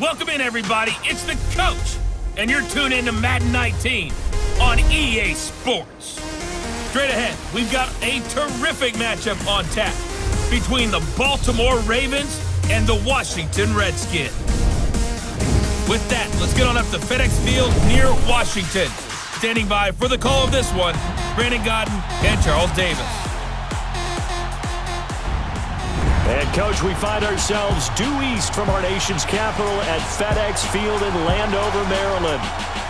Welcome in, everybody. It's the coach, and you're tuned in to Madden 19 on EA Sports. Straight ahead, we've got a terrific matchup on tap between the Baltimore Ravens and the Washington Redskins. With that, let's get on up to FedExField near Washington. Standing by for the call of this one, Brandon Godden and Charles Davis. And, Coach, we find ourselves due east from our nation's capital at FedExField in Landover, Maryland.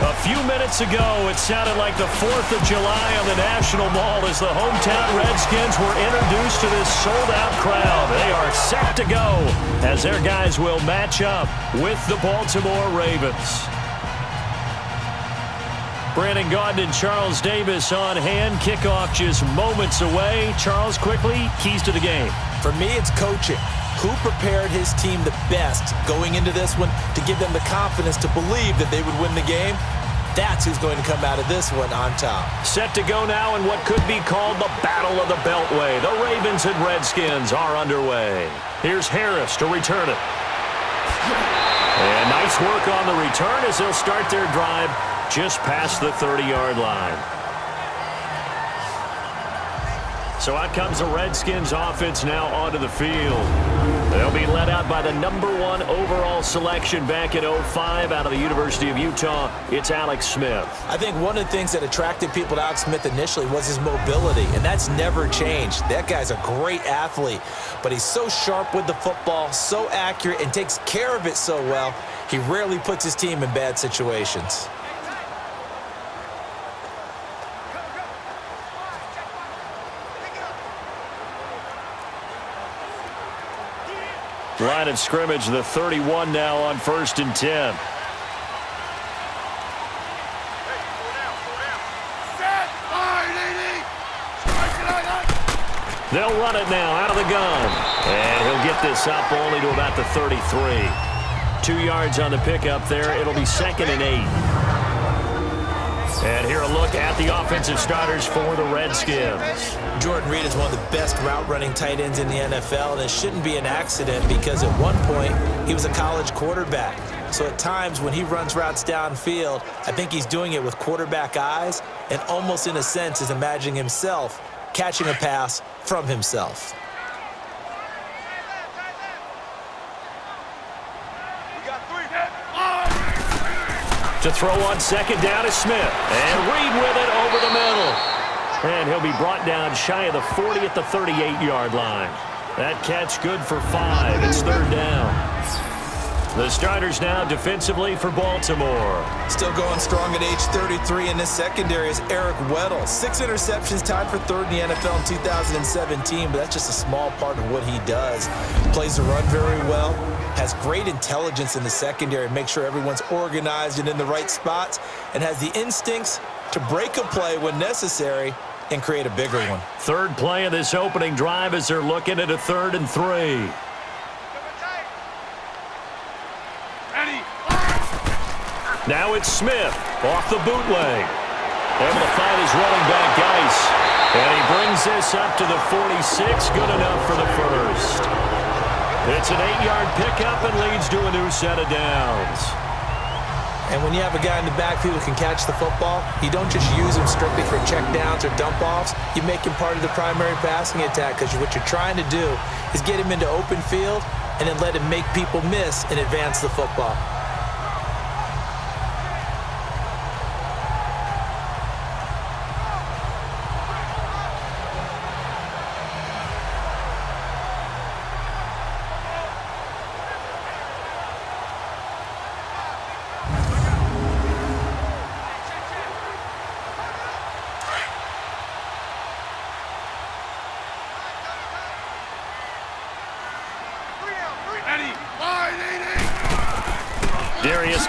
A few minutes ago, it sounded like the 4th of July on the National Mall as the hometown Redskins were introduced to this sold-out crowd. They are set to go as their guys will match up with the Baltimore Ravens. Brandon Gaudin and Charles Davis on hand. Kickoff just moments away. Charles, quickly, keys to the game. For me, it's coaching. Who prepared his team the best going into this one to give them the confidence to believe that they would win the game? That's who's going to come out of this one on top. Set to go now in what could be called the Battle of the Beltway. The Ravens and Redskins are underway. Here's Harris to return it. And nice work on the return as they'll start their drive just past the 30-yard line. So out comes the Redskins offense now onto the field. They'll be led out by the #1 overall selection back in 2005 out of the University of Utah. It's Alex Smith. I think one of the things that attracted people to Alex Smith initially was his mobility, and that's never changed. That guy's a great athlete, but he's so sharp with the football, so accurate, and takes care of it so well, he rarely puts his team in bad situations. Line of scrimmage, the 31 now on 1st and 10. They'll run it now out of the gun. And he'll get this up only to about the 33. 2 yards on the pickup there. It'll be 2nd and 8. And here a look at the offensive starters for the Redskins. Jordan Reed is one of the best route-running tight ends in the NFL, and it shouldn't be an accident because at one point he was a college quarterback. So at times when he runs routes downfield, I think he's doing it with quarterback eyes and almost in a sense is imagining himself catching a pass from himself. To throw on 2nd down is Smith. And Reed with it over the middle. And he'll be brought down shy of the 40 at the 38-yard line. That catch good for 5. It's 3rd down. The starters now defensively for Baltimore. Still going strong at age 33 in this secondary is Eric Weddle. 6 interceptions, tied for 3rd in the NFL in 2017, but that's just a small part of what he does. Plays the run very well. Has great intelligence in the secondary, make sure everyone's organized and in the right spots, and has the instincts to break a play when necessary and create a bigger one. 3rd play of this opening drive as they're looking at a 3rd and 3. Now it's Smith off the bootleg. Able to find his running back, Geis. And he brings this up to the 46. Good enough for the 1st. It's an 8-yard pickup and leads to a new set of downs. And when you have a guy in the backfield who can catch the football, you don't just use him strictly for checkdowns or dump-offs. You make him part of the primary passing attack because what you're trying to do is get him into open field and then let him make people miss and advance the football.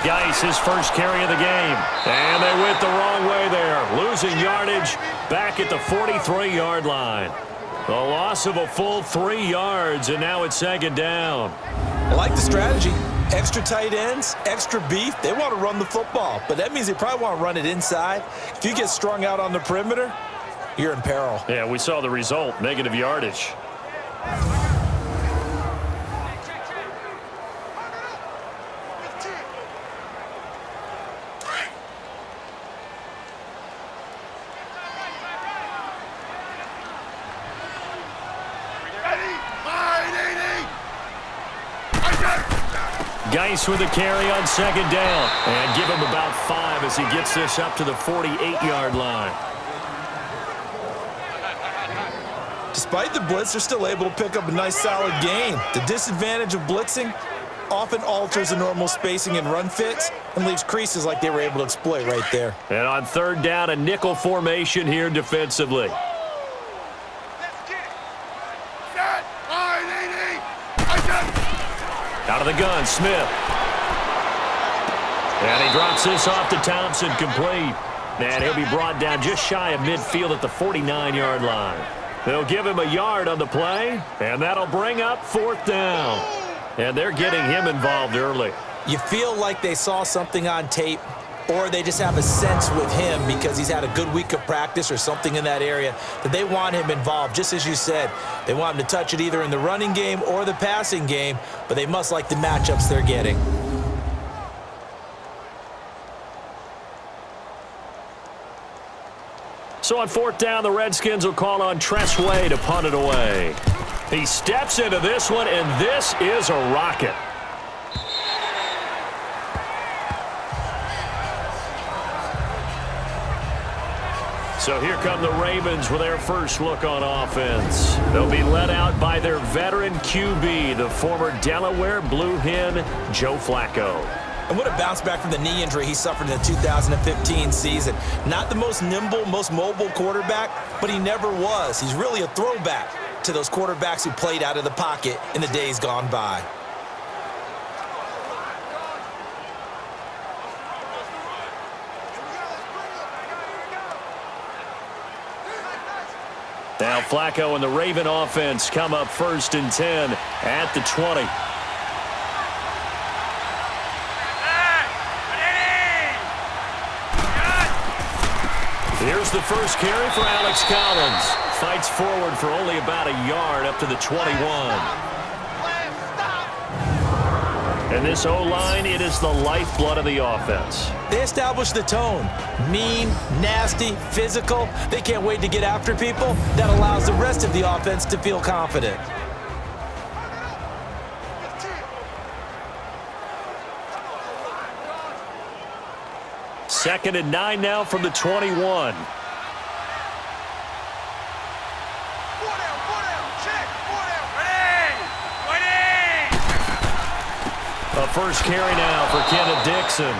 Geis, his first carry of the game. And they went the wrong way there. Losing yardage back at the 43-yard line. The loss of a full 3 yards, and now it's 2nd down. I like the strategy. Extra tight ends, extra beef. They want to run the football, but that means they probably want to run it inside. If you get strung out on the perimeter, you're in peril. Yeah, we saw the result, negative yardage. Geis with a carry on second down. And give him about 5 as he gets this up to the 48-yard line. Despite the blitz, they're still able to pick up a nice solid gain. The disadvantage of blitzing often alters the normal spacing and run fits and leaves creases like they were able to exploit right there. And on third down, a nickel formation here defensively. Out of the gun, Smith. And he drops this off to Thompson, complete. And he'll be brought down just shy of midfield at the 49-yard line. They'll give him a yard on the play, and that'll bring up fourth down. And they're getting him involved early. You feel like they saw something on tape, or they just have a sense with him because he's had a good week of practice or something in that area that they want him involved. Just as you said, they want him to touch it either in the running game or the passing game, but they must like the matchups they're getting. So on fourth down, the Redskins will call on Tressway to punt it away. He steps into this one, and this is a rocket. So here come the Ravens with their first look on offense. They'll be led out by their veteran QB, the former Delaware Blue Hen, Joe Flacco. And what a bounce back from the knee injury he suffered in the 2015 season. Not the most nimble, most mobile quarterback, but he never was. He's really a throwback to those quarterbacks who played out of the pocket in the days gone by. Now Flacco and the Raven offense come up first and 10 at the 20. Here's the first carry for Alex Collins. Fights forward for only about a yard up to the 21. And this O-line, it is the lifeblood of the offense. They establish the tone. Mean, nasty, physical. They can't wait to get after people. That allows the rest of the offense to feel confident. Second and 9 now from the 21. A first carry now for Kenneth Dixon.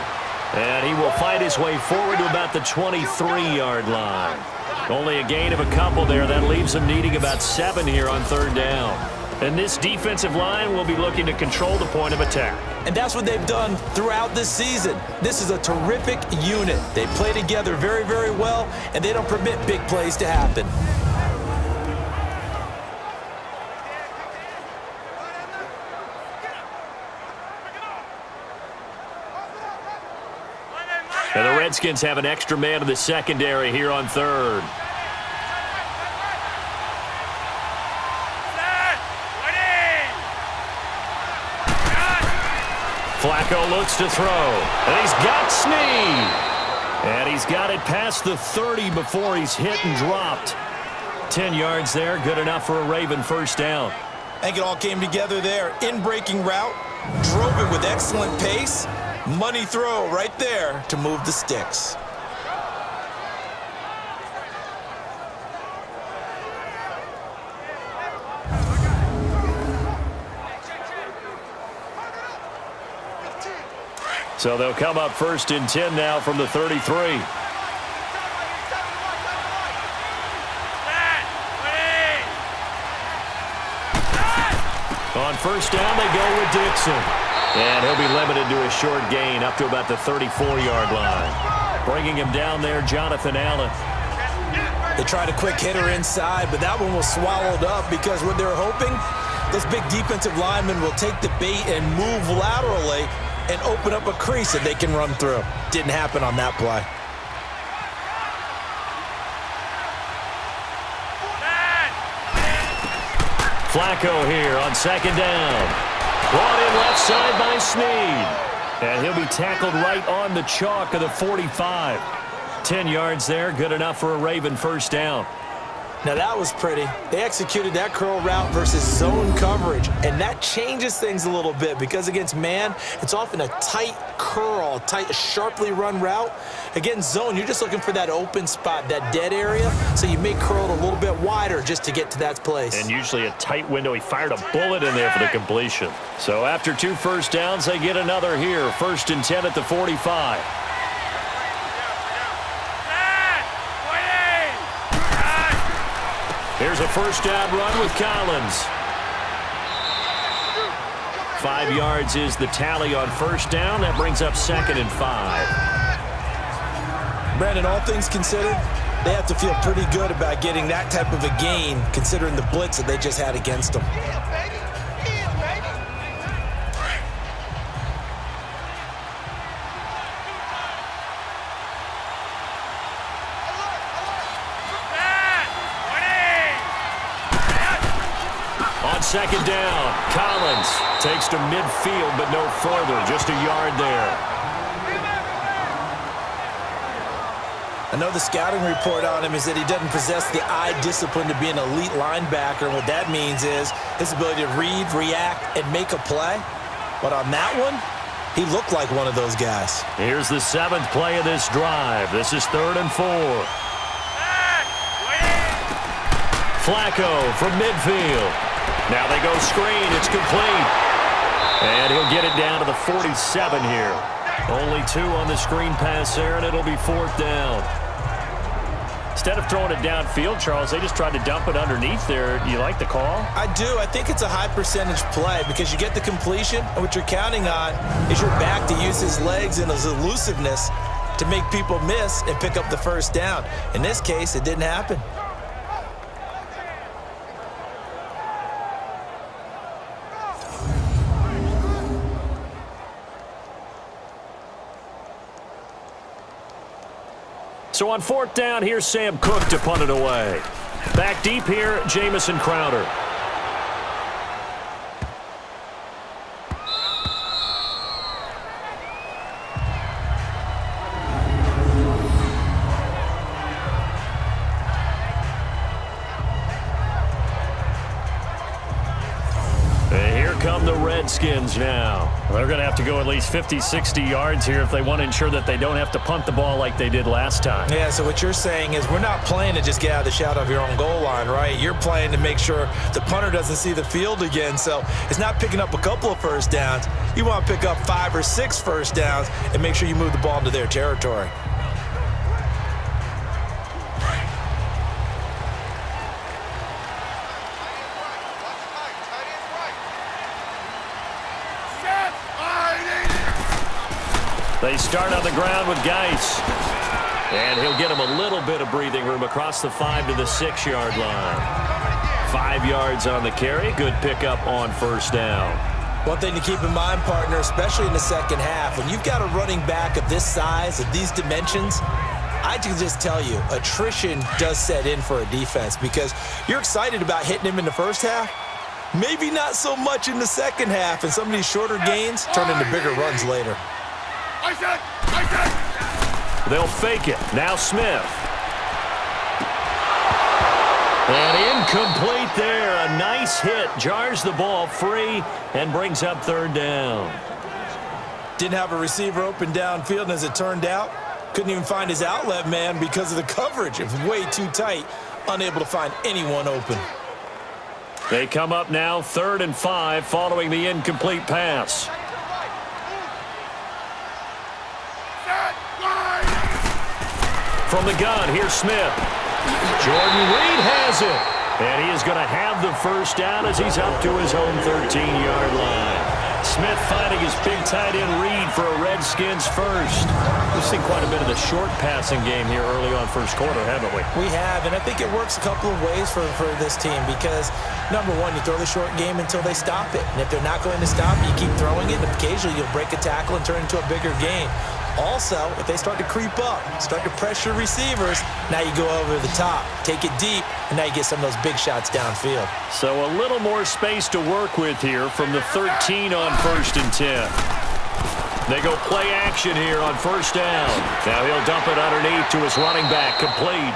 And he will fight his way forward to about the 23-yard line. Only a gain of a couple there. That leaves him needing about 7 here on third down. And this defensive line will be looking to control the point of attack. And that's what they've done throughout this season. This is a terrific unit. They play together very, very well, and they don't permit big plays to happen. And the Redskins have an extra man in the secondary here on third. Flacco looks to throw, and he's got Snead. And he's got it past the 30 before he's hit and dropped. 10 yards there, good enough for a Raven first down. I think it all came together there. In-breaking route, drove it with excellent pace. Money throw right there to move the sticks. So they'll come up first and 10 now from the 33. On first down, they go with Dixon. And he'll be limited to a short gain up to about the 34-yard line. Bringing him down there, Jonathan Allen. They tried a quick hitter inside, but that one was swallowed up because what they're hoping, those big defensive linemen will take the bait and move laterally and open up a crease that they can run through. Didn't happen on that play. Flacco here on second down. Brought in left side by Snead. And he'll be tackled right on the chalk of the 45. 10 yards there, good enough for a Raven first down. Now that was pretty. They executed that curl route versus zone coverage, and that changes things a little bit because against man, it's often a tight curl, tight, sharply run route. Against zone, you're just looking for that open spot, that dead area, so you may curl it a little bit wider just to get to that place. And usually a tight window. He fired a bullet in there for the completion. So after 2 first downs, they get another here. 1st and 10 at the 45. Here's a first down run with Collins. 5 yards is the tally on first down. That brings up 2nd and 5. Brandon, all things considered, they have to feel pretty good about getting that type of a gain considering the blitz that they just had against them. On 2nd down, Collins takes to midfield, but no further, just a yard there. I know the scouting report on him is that he doesn't possess the eye discipline to be an elite linebacker, and what that means is his ability to read, react, and make a play. But on that one, he looked like one of those guys. Here's the 7th play of this drive. This is 3rd and 4. Flacco from midfield. Now they go screen. It's complete. And he'll get it down to the 47 here. Only 2 on the screen pass there, and it'll be 4th down. Instead of throwing it downfield, Charles, they just tried to dump it underneath there. Do you like the call? I do. I think it's a high percentage play because you get the completion, and what you're counting on is your back to use his legs and his elusiveness to make people miss and pick up the first down. In this case, it didn't happen. So on 4th down, here's Sam Cook to punt it away. Back deep here, Jamison Crowder. And here come the Redskins now. They're going to have to go at least 50, 60 yards here if they want to ensure that they don't have to punt the ball like they did last time. Yeah, so what you're saying is we're not playing to just get out of the shadow of your own goal line, right? You're playing to make sure the punter doesn't see the field again. So it's not picking up a couple of first downs. You want to pick up 5 or 6 first downs and make sure you move the ball into their territory. They start on the ground with Geis. And he'll get him a little bit of breathing room across the 5 to the 6-yard line. 5 yards on the carry. Good pickup on first down. One thing to keep in mind, partner, especially in the second half, when you've got a running back of this size, of these dimensions, I can just tell you, attrition does set in for a defense because you're excited about hitting him in the first half. Maybe not so much in the second half, and some of these shorter gains turn into bigger runs later. They'll fake it. Now Smith. And incomplete there. A nice hit. Jars the ball free and brings up 3rd down. Didn't have a receiver open downfield, and as it turned out, couldn't even find his outlet man because of the coverage. It was way too tight. Unable to find anyone open. They come up now 3rd and 5 following the incomplete pass. From the gun, here's Smith. Jordan Reed has it. And he is going to have the first down as he's up to his own 13-yard line. Smith finding his big tight end Reed for a Redskins first. We've seen quite a bit of the short passing game here early on first quarter, haven't we? We have, and I think it works a couple of ways for this team because, number one, you throw the short game until they stop it. And if they're not going to stop it, you keep throwing it, and occasionally you'll break a tackle and turn it into a bigger gain. Also, if they start to creep up, start to pressure receivers, now you go over the top, take it deep, and now you get some of those big shots downfield. So a little more space to work with here from the 13 on 1st and 10. They go play action here on first down. Now he'll dump it underneath to his running back, complete.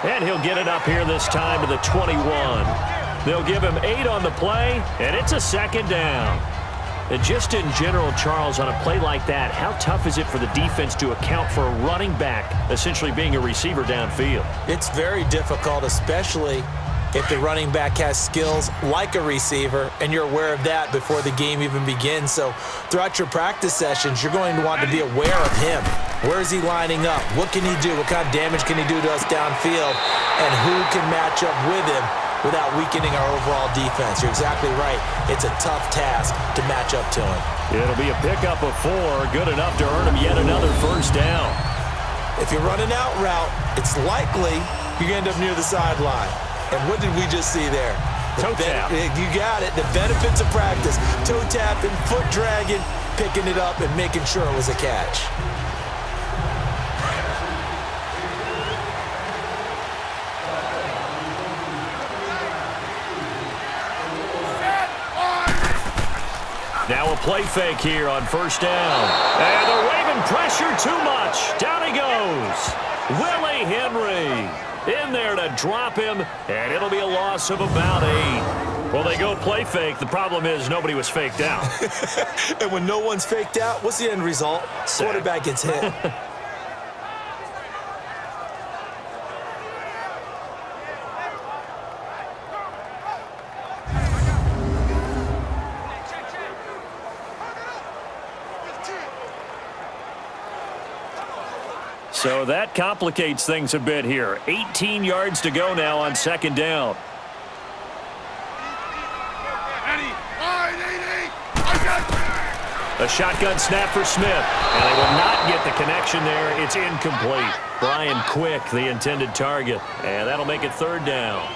And he'll get it up here this time to the 21. They'll give him 8 on the play, and it's a second down. And just in general, Charles, on a play like that, how tough is it for the defense to account for a running back essentially being a receiver downfield? It's very difficult, especially if the running back has skills like a receiver, and you're aware of that before the game even begins. So throughout your practice sessions, you're going to want to be aware of him. Where is he lining up? What can he do? What kind of damage can he do to us downfield? And who can match up with him without weakening our overall defense? You're exactly right. It's a tough task to match up to him. It'll be a pickup of 4, good enough to earn him yet another first down. If you run an out route, it's likely you're going to end up near the sideline. And what did we just see there? Toe tap. You got it. The benefits of practice. Toe tapping, foot dragging, picking it up, and making sure it was a catch. Now a play fake here on first down. And the Raven pressure too much. Down he goes. Willie Henry in there to drop him, and it'll be a loss of about 8. Well, they go play fake. The problem is nobody was faked out. And when no one's faked out, what's the end result? Quarterback gets hit. So that complicates things a bit here. 18 yards to go now on second down. A shotgun snap for Smith, and they will not get the connection there. It's incomplete. Brian Quick, the intended target, and that'll make it third down.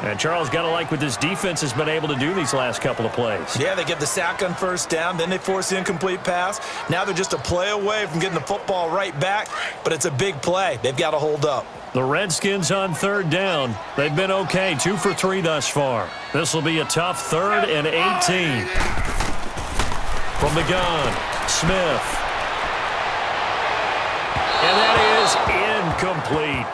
And Charles, got to like what this defense has been able to do these last couple of plays. Yeah, they get the sack on first down, then they force the incomplete pass. Now they're just a play away from getting the football right back, but it's a big play. They've got to hold up. The Redskins on third down. They've been okay, 2 for 3 thus far. This will be a tough 3rd and 18. From the gun, Smith. And that is incomplete.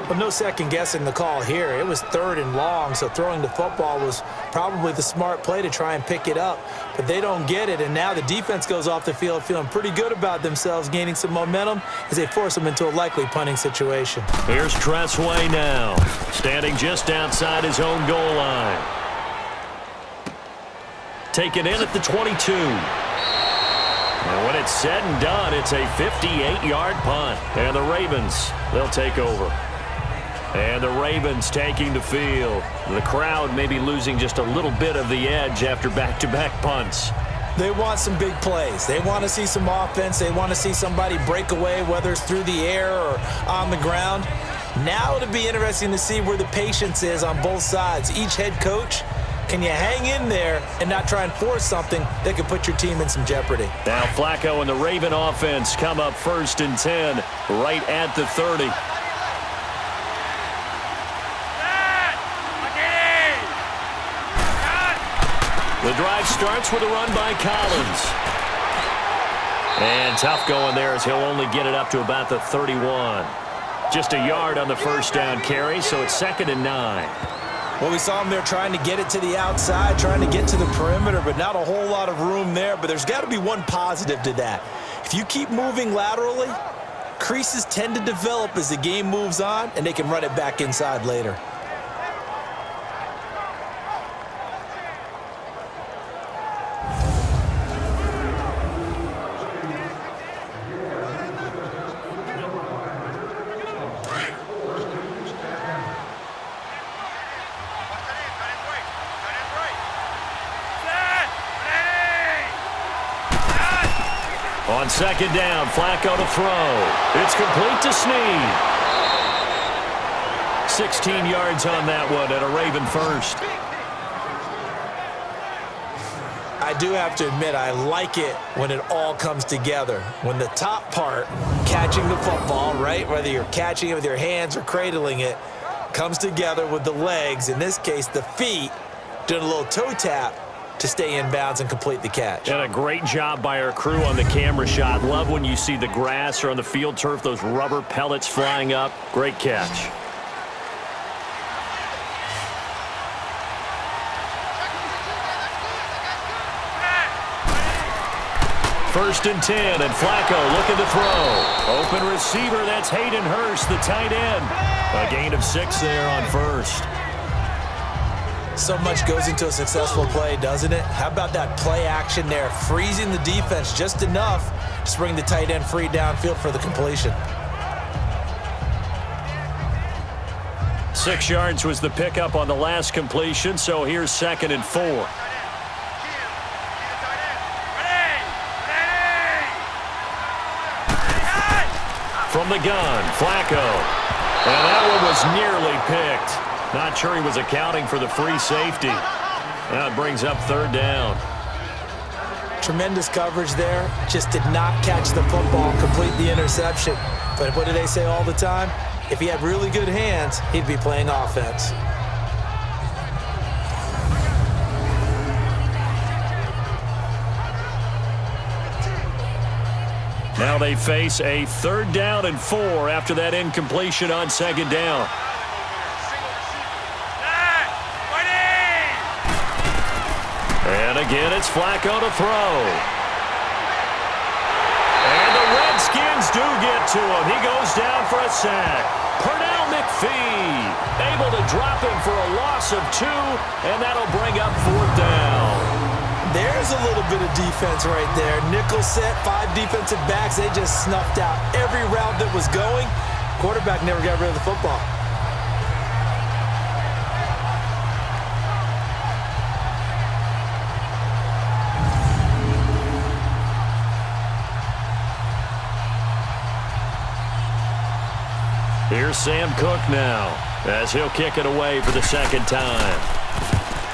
But no second guessing the call here. It was 3rd and long, so throwing the football was probably the smart play to try and pick it up. But they don't get it, and now the defense goes off the field feeling pretty good about themselves, gaining some momentum as they force them into a likely punting situation. Here's Tressway now, standing just outside his own goal line. Taken in at the 22. And when it's said and done, it's a 58-yard punt. And the Ravens, they'll take over. And the Ravens taking the field. The crowd maybe losing just a little bit of the edge after back-to-back punts. They want some big plays. They want to see some offense. They want to see somebody break away, whether it's through the air or on the ground. Now it'll be interesting to see where the patience is on both sides. Each head coach, can you hang in there and not try and force something that could put your team in some jeopardy? Now Flacco and the Raven offense come up 1st and 10 right at the 30. The drive starts with a run by Collins. And tough going there as he'll only get it up to about the 31. Just a yard on the first down carry, so it's 2nd and 9. Well, we saw him there trying to get it to the outside, trying to get to the perimeter, but not a whole lot of room there. But there's got to be one positive to that. If you keep moving laterally, creases tend to develop as the game moves on, and they can run it back inside later. On second down, Flacco to throw. It's complete to Snead. 16 yards on that one and a Raven first. I do have to admit, I like it when it all comes together. When the top part, catching the football, right, whether you're catching it with your hands or cradling it, comes together with the legs, in this case the feet, doing a little toe tap, to stay in bounds and complete the catch. And a great job by our crew on the camera shot. Love when you see the grass or on the field turf, those rubber pellets flying up. Great catch. First and 10, and Flacco looking to throw. Open receiver, that's Hayden Hurst, the tight end. A gain of 6 there on first. So much goes into a successful play, doesn't it? How about that play action there, freezing the defense just enough to bring the tight end free downfield for the completion. 6 yards was the pickup on the last completion, so here's 2nd and 4. From the gun, Flacco. And that one was nearly picked. Not sure he was accounting for the free safety. That brings up 3rd down. Tremendous coverage there. Just did not catch the football, complete the interception. But what do they say all the time? If he had really good hands, he'd be playing offense. Now they face a 3rd down and 4 after that incompletion on 2nd down. And again, it's Flacco to throw. And the Redskins do get to him. He goes down for a sack. Pernell McPhee able to drop him for a loss of 2, and that'll bring up 4th down. There's a little bit of defense right there. Nickel set, 5 defensive backs. They just snuffed out every route that was going. Quarterback never got rid of the football. Here's Sam Cook now as he'll kick it away for the 2nd time.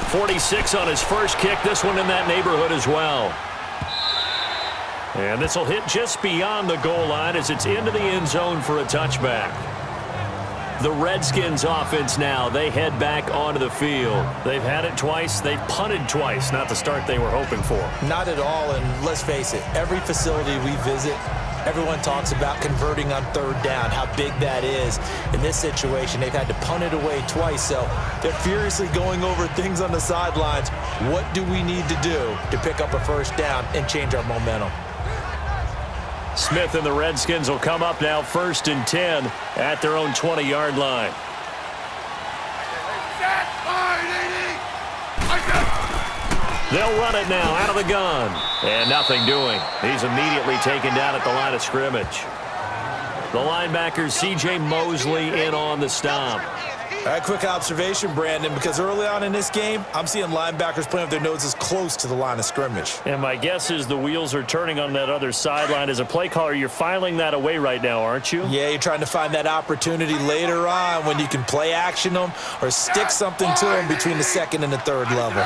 46 on his first kick, this one in that neighborhood as well. And this will hit just beyond the goal line as it's into the end zone for a touchback. The Redskins offense now, they head back onto the field. They've had it twice, they've punted twice, not the start they were hoping for. Not at all, and let's face it, every facility we visit, everyone talks about converting on 3rd down, how big that is. In this situation, they've had to punt it away twice, so they're furiously going over things on the sidelines. What do we need to do to pick up a 1st down and change our momentum? Smith and the Redskins will come up now 1st and 10 at their own 20-yard line. They'll run it now out of the gun. And nothing doing. He's immediately taken down at the line of scrimmage. The linebacker, C.J. Mosley, in on the stop. All right, quick observation, Brandon, because early on in this game, I'm seeing linebackers playing with their noses close to the line of scrimmage. And my guess is the wheels are turning on that other sideline. As a play caller, you're filing that away right now, aren't you? Yeah, you're trying to find that opportunity later on when you can play action them or stick something to them between the 2nd and the 3rd level.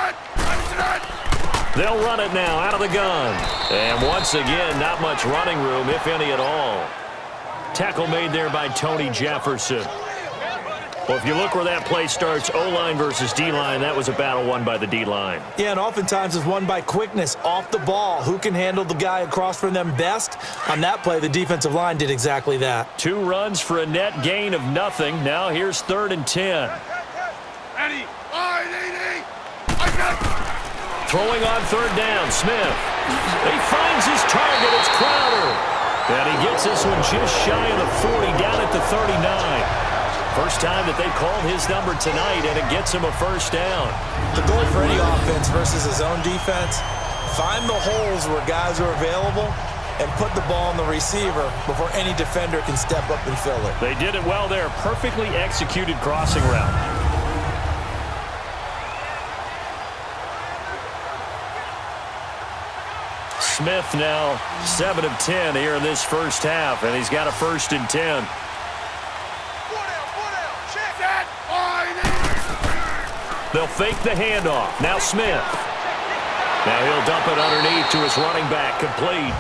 They'll run it now out of the gun. And once again, not much running room, if any at all. Tackle made there by Tony Jefferson. Well, if you look where that play starts, O-line versus D-line, that was a battle won by the D-line. Yeah, and oftentimes it's won by quickness, off the ball. Who can handle the guy across from them best? On that play, the defensive line did exactly that. 2 runs for a net gain of nothing. Now here's 3rd and 10. Throwing on 3rd down, Smith. He finds his target, it's Crowder. And he gets this one just shy of the 40, down at the 39. First time that they called his number tonight, and it gets him a 1st down. The goal for any offense versus his own defense, find the holes where guys are available and put the ball on the receiver before any defender can step up and fill it. They did it well there. Perfectly executed crossing route. Smith now 7 of 10 here in this first half, and he's got a 1st and 10. They'll fake the handoff. Now Smith. Now he'll dump it underneath to his running back, complete.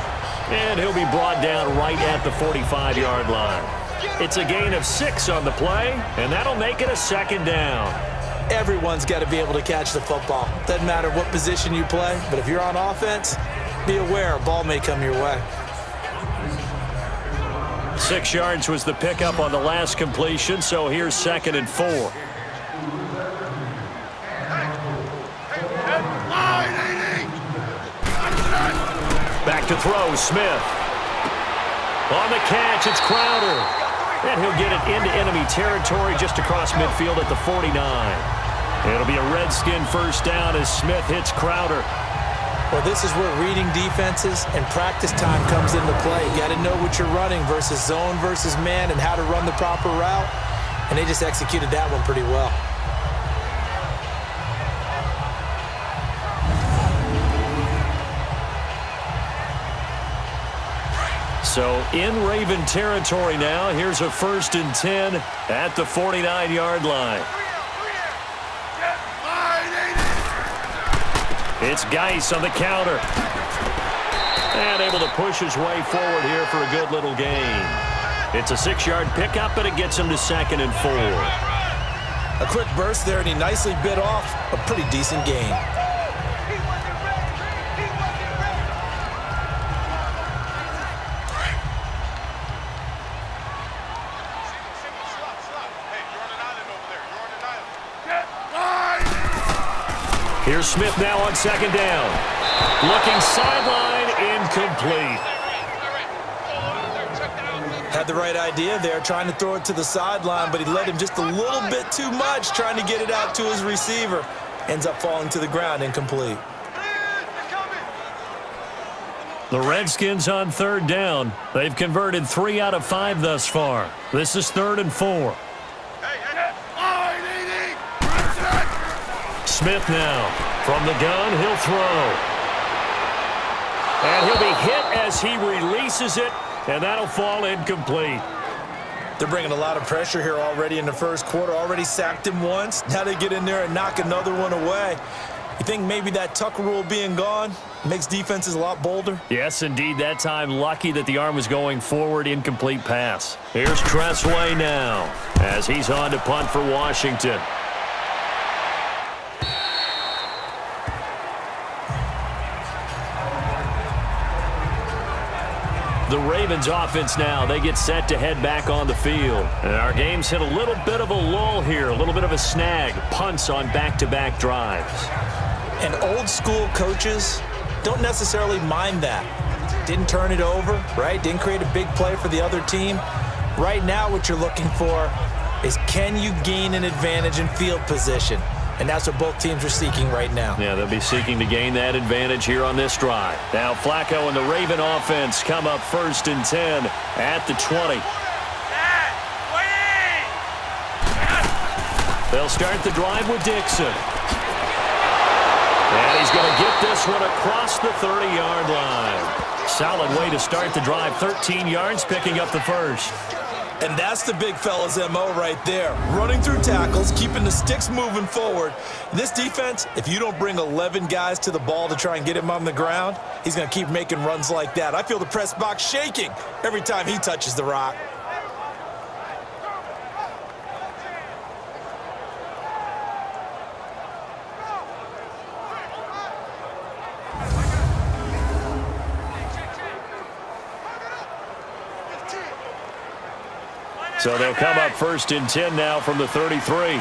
And he'll be brought down right at the 45-yard line. It's a gain of 6 on the play, and that'll make it a 2nd down. Everyone's got to be able to catch the football. Doesn't matter what position you play, but if you're on offense, be aware a ball may come your way. 6 yards was the pickup on the last completion, so here's 2nd and 4. Back to throw, Smith. On the catch, it's Crowder. And he'll get it into enemy territory just across midfield at the 49. It'll be a Redskin first down as Smith hits Crowder. Well, this is where reading defenses and practice time comes into play. You got to know what you're running versus zone versus man and how to run the proper route. And they just executed that one pretty well. So in Raven territory now, here's a 1st and 10 at the 49-yard line. It's Geis on the counter. And able to push his way forward here for a good little gain. It's a 6-yard pickup, and it gets him to 2nd and 4. A quick burst there, and he nicely bit off a pretty decent gain. Here's Smith now on 2nd down. Looking sideline, incomplete. Had the right idea there, trying to throw it to the sideline, but he led him just a little bit too much, trying to get it out to his receiver. Ends up falling to the ground, incomplete. The Redskins on 3rd down. They've converted 3 out of 5 thus far. This is 3rd and 4. Smith now. From the gun, he'll throw. And he'll be hit as he releases it, and that'll fall incomplete. They're bringing a lot of pressure here already in the first quarter. Already sacked him once. Now they get in there and knock another one away. You think maybe that Tucker rule being gone makes defenses a lot bolder? Yes, indeed. That time, lucky that the arm was going forward. Incomplete pass. Here's Tressway now as he's on to punt for Washington. The Ravens offense now, they get set to head back on the field. And our game's hit a little bit of a lull here, a little bit of a snag. Punts on back-to-back drives. And old school coaches don't necessarily mind that. Didn't turn it over, right? Didn't create a big play for the other team. Right now what you're looking for is, can you gain an advantage in field position? And that's what both teams are seeking right now. Yeah, they'll be seeking to gain that advantage here on this drive. Now Flacco and the Raven offense come up 1st and 10 at the 20. They'll start the drive with Dixon. And he's going to get this one across the 30-yard line. Solid way to start the drive. 13 yards, picking up the first. And that's the big fella's MO right there. Running through tackles, keeping the sticks moving forward. This defense, if you don't bring 11 guys to the ball to try and get him on the ground, he's going to keep making runs like that. I feel the press box shaking every time he touches the rock. So they'll come up 1st and 10 now from the 33.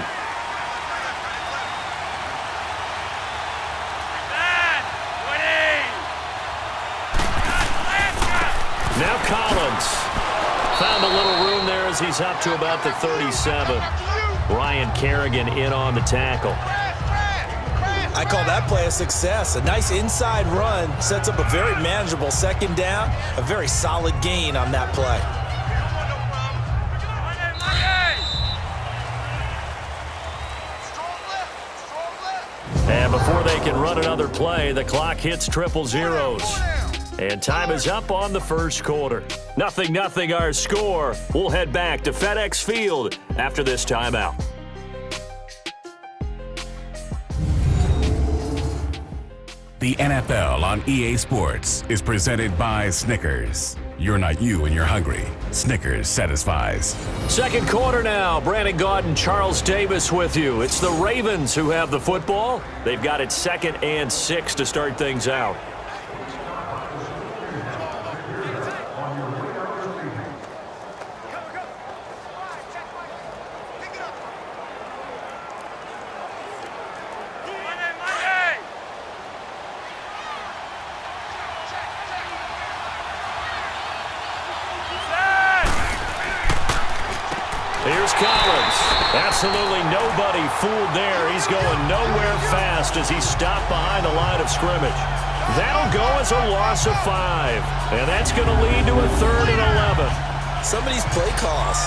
Now Collins. Found a little room there as he's up to about the 37. Ryan Kerrigan in on the tackle. I call that play a success. A nice inside run sets up a very manageable 2nd down. A very solid gain on that play. And before they can run another play, the clock hits triple zeros. And time is up on the first quarter. 0-0 our score. We'll head back to FedExField after this timeout. The NFL on EA Sports is presented by Snickers. You're not you when you're hungry. Snickers satisfies. Second quarter now. Brandon Gaud and Charles Davis with you. It's the Ravens who have the football. They've got it 2nd and 6 to start things out. Here's Collins. Absolutely nobody fooled there. He's going nowhere fast as he's stopped behind the line of scrimmage. That'll go as a loss of 5. And that's going to lead to a 3rd and 11. Some of these play calls,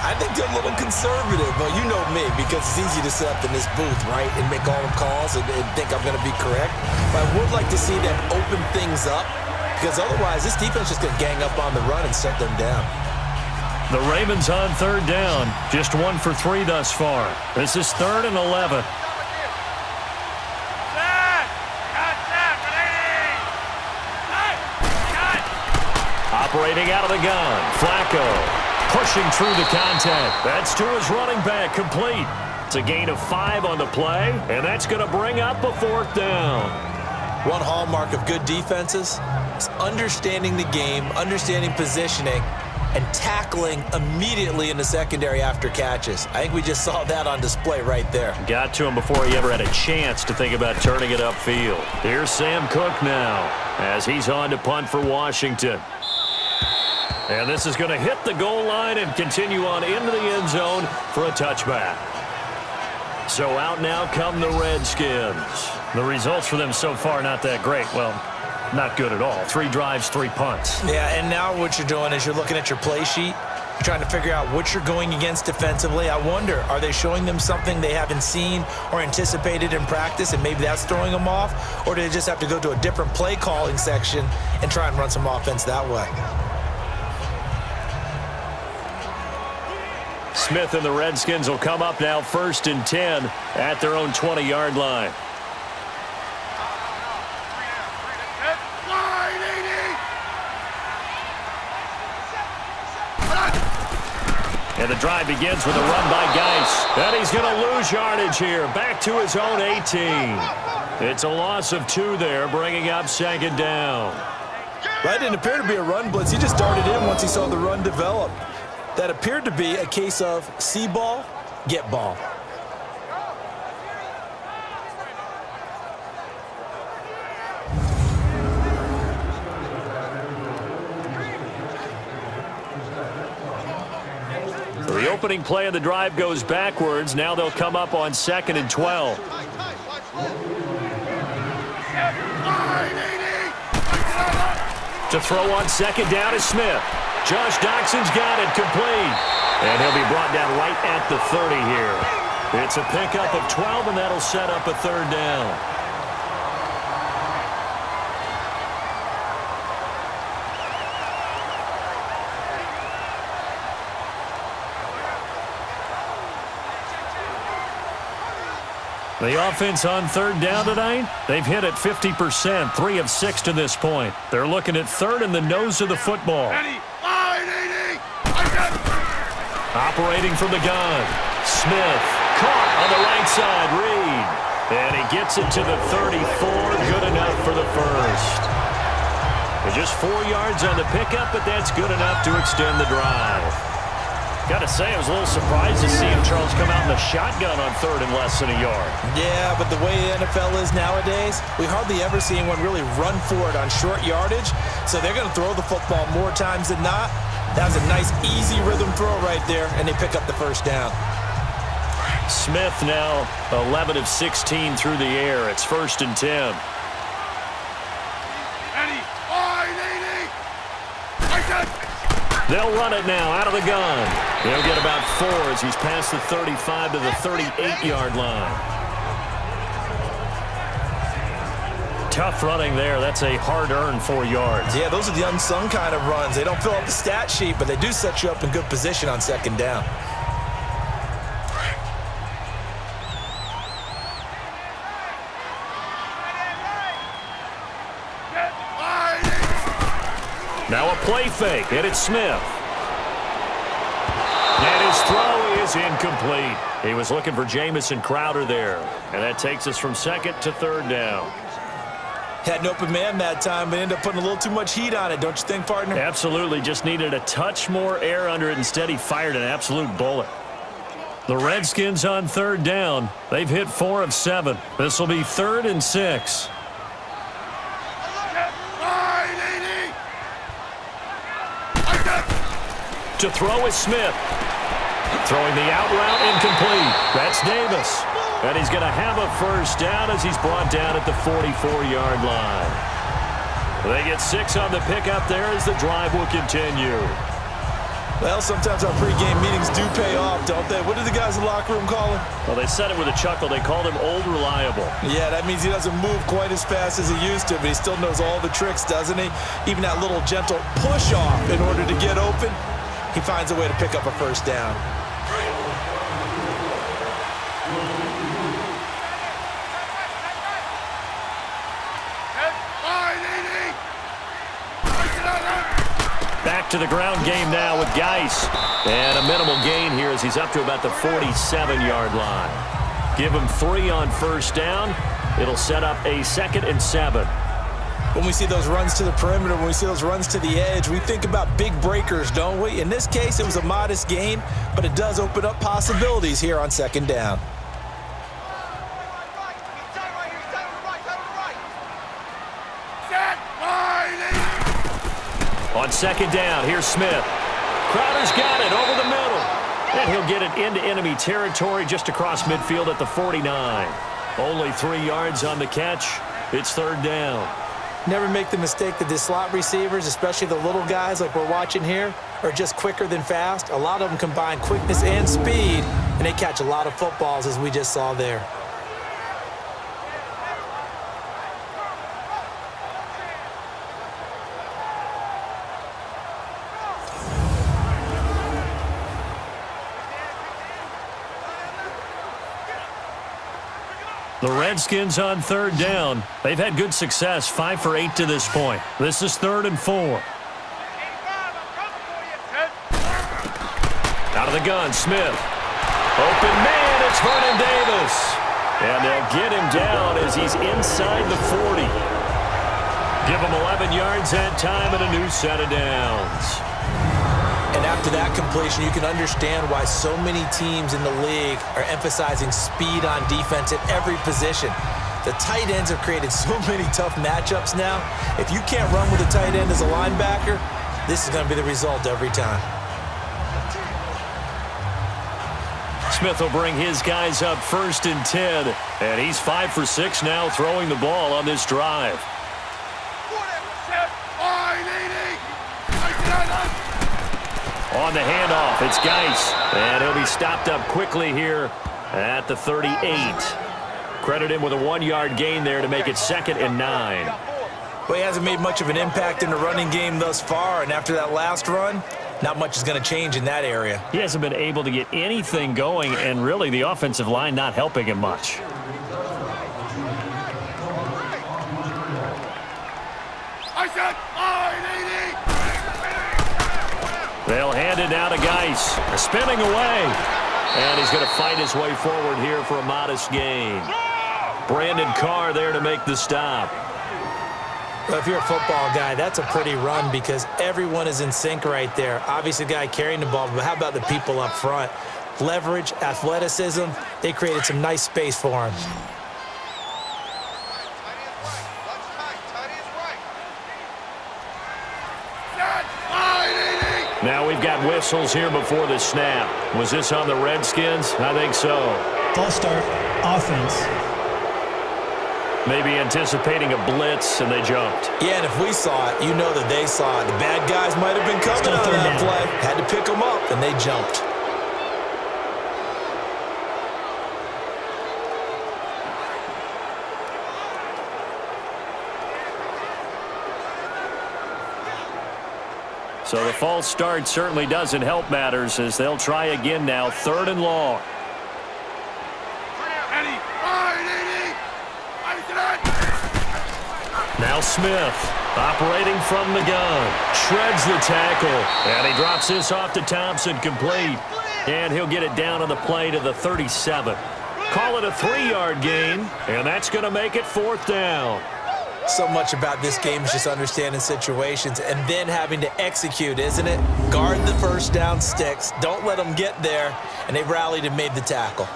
I think they're a little conservative, but you know me, because it's easy to sit up in this booth, right, and make all the calls and think I'm going to be correct. But I would like to see them open things up, because otherwise this defense is going to gang up on the run and shut them down. The Ravens on 3rd down. Just 1 for 3 thus far. This is 3rd and 11. Operating out of the gun. Flacco pushing through the contact. That's to his running back, complete. It's a gain of 5 on the play, and that's going to bring up a 4th down. One hallmark of good defenses is understanding the game, understanding positioning, and tackling immediately in the secondary after catches. I think we just saw that on display right there. Got to him before he ever had a chance to think about turning it upfield. Here's Sam Cook now as he's on to punt for Washington. And this is going to hit the goal line and continue on into the end zone for a touchback. So out now come the Redskins. The results for them so far not that great. Well, not good at all. 3 drives, 3 punts. Yeah, and now what you're doing is you're looking at your play sheet. You're trying to figure out what you're going against defensively. I wonder, are they showing them something they haven't seen or anticipated in practice, and maybe that's throwing them off? Or do they just have to go to a different play calling section and try and run some offense that way? Smith and the Redskins will come up now 1st and 10 at their own 20-yard line. And the drive begins with a run by Geis. And he's going to lose yardage here. Back to his own 18. It's a loss of 2 there, bringing up 2nd down. That didn't appear to be a run blitz. He just darted in once he saw the run develop. That appeared to be a case of see ball, get ball. The opening play of the drive goes backwards. Now they'll come up on 2nd and 12. To throw on 2nd down is Smith. Josh Doxson's got it, complete. And he'll be brought down right at the 30 here. It's a pickup of 12, and that'll set up a 3rd down. The offense on 3rd down tonight, they've hit it 50%, 3 of 6 to this point. They're looking at 3rd in the nose of the football. Operating from the gun. Smith caught on the right side. Reed. And he gets it to the 34. Good enough for the 1st. Just 4 yards on the pickup, but that's good enough to extend the drive. Got to say, I was a little surprised to see him, Charles, come out in the shotgun on 3rd and less than a yard. Yeah, but the way the NFL is nowadays, we hardly ever see anyone really run for it on short yardage. So they're going to throw the football more times than not. That was a nice, easy rhythm throw right there, and they pick up the 1st down. Smith now 11 of 16 through the air. It's 1st and 10. They'll run it now out of the gun. They'll get about 4 as he's past the 35 to the 38-yard line. Tough running there. That's a hard-earned 4 yards. Yeah, those are the unsung kind of runs. They don't fill up the stat sheet, but they do set you up in good position on 2nd down. Now a play fake, and it's Smith. And his throw is incomplete. He was looking for Jamison Crowder there. And that takes us from second to third down. Had an open man that time, but ended up putting a little too much heat on it, don't you think, partner? Absolutely. Just needed a touch more air under it. Instead, he fired an absolute bullet. The Redskins on third down. They've hit 4 of 7. This will be 3rd and 6. To throw is Smith. Throwing the out route incomplete. That's Davis. And he's going to have a first down as he's brought down at the 44-yard line. They get 6 on the pickup there as the drive will continue. Well, sometimes our pregame meetings do pay off, don't they? What did the guys in the locker room call him? Well, they said it with a chuckle. They called him Old Reliable. Yeah, that means he doesn't move quite as fast as he used to, but he still knows all the tricks, doesn't he? Even that little gentle push-off in order to get open, he finds a way to pick up a first down. Back to the ground game now with Geis. And a minimal gain here as he's up to about the 47-yard line. Give him 3 on first down. It'll set up a 2nd and 7. When we see those runs to the perimeter, when we see those runs to the edge, we think about big breakers, don't we? In this case, it was a modest gain, but it does open up possibilities here on 2nd down. On 2nd down, here's Smith. Crowder's got it over the middle. And he'll get it into enemy territory just across midfield at the 49. Only 3 yards on the catch. It's 3rd down. Never make the mistake that the slot receivers, especially the little guys like we're watching here, are just quicker than fast. A lot of them combine quickness and speed, and they catch a lot of footballs, as we just saw there. The Redskins on 3rd down. They've had good success, 5 for 8 to this point. This is 3rd and 4. Out of the gun, Smith. Open man, it's Vernon Davis. And they'll get him down as he's inside the 40. Give him 11 yards that time and a new set of downs. And after that completion, you can understand why so many teams in the league are emphasizing speed on defense at every position. The tight ends have created so many tough matchups now. If you can't run with a tight end as a linebacker, this is going to be the result every time. Smith will bring his guys up 1st and 10. And he's 5 for 6 now throwing the ball on this drive. On the handoff, it's Geis. And he'll be stopped up quickly here at the 38. Credit him with a 1-yard gain there to make it 2nd and 9. Well, he hasn't made much of an impact in the running game thus far, and after that last run, not much is going to change in that area. He hasn't been able to get anything going, and really the offensive line not helping him much. They'll hand it now to Geis. Spinning away. And he's going to fight his way forward here for a modest gain. Brandon Carr there to make the stop. Well, if you're a football guy, that's a pretty run because everyone is in sync right there. Obviously, the guy carrying the ball, but how about the people up front? Leverage, athleticism, they created some nice space for him. Now we've got whistles here before the snap. Was this on the Redskins? I think so. False start, offense. Maybe anticipating a blitz, and they jumped. Yeah, and if we saw it, you know that they saw it. The bad guys might have been coming out of that play. Had to pick them up, and they jumped. So the false start certainly doesn't help matters as they'll try again now, 3rd and long. Now Smith, operating from the gun, shreds the tackle, and he drops this off to Thompson, complete. And he'll get it down on the play to the 37. Call it a 3-yard gain, and that's going to make it 4th down. So much about this game is just understanding situations and then having to execute, isn't it? Guard the first down sticks. Don't let them get there. And they rallied and made the tackle.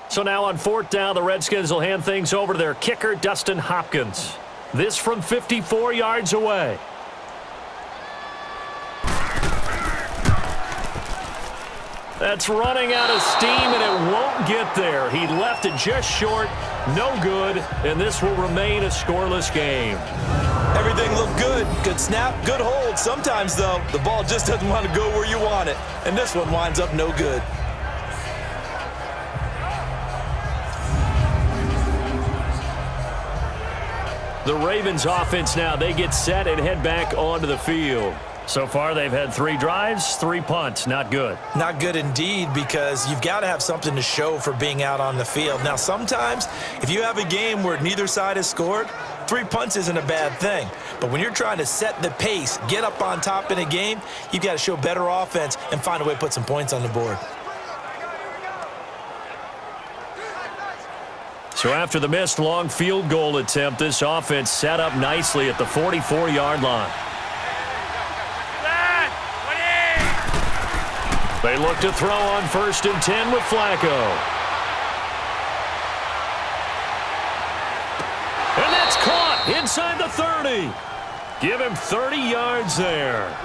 So now on 4th down, the Redskins will hand things over to their kicker, Dustin Hopkins. This from 54 yards away. That's running out of steam, and it won't get there. He left it just short, no good, and this will remain a scoreless game. Everything looked good. Good snap, good hold. Sometimes, though, the ball just doesn't want to go where you want it, and this one winds up no good. The Ravens offense now, they get set and head back onto the field. So far, they've had 3 drives, 3 punts. Not good. Not good indeed, because you've got to have something to show for being out on the field. Now, sometimes, if you have a game where neither side has scored, 3 punts isn't a bad thing. But when you're trying to set the pace, get up on top in a game, you've got to show better offense and find a way to put some points on the board. So after the missed long field goal attempt, this offense set up nicely at the 44-yard line. They look to throw on 1st and 10 with Flacco. And that's caught inside the 30. Give him 30 yards there.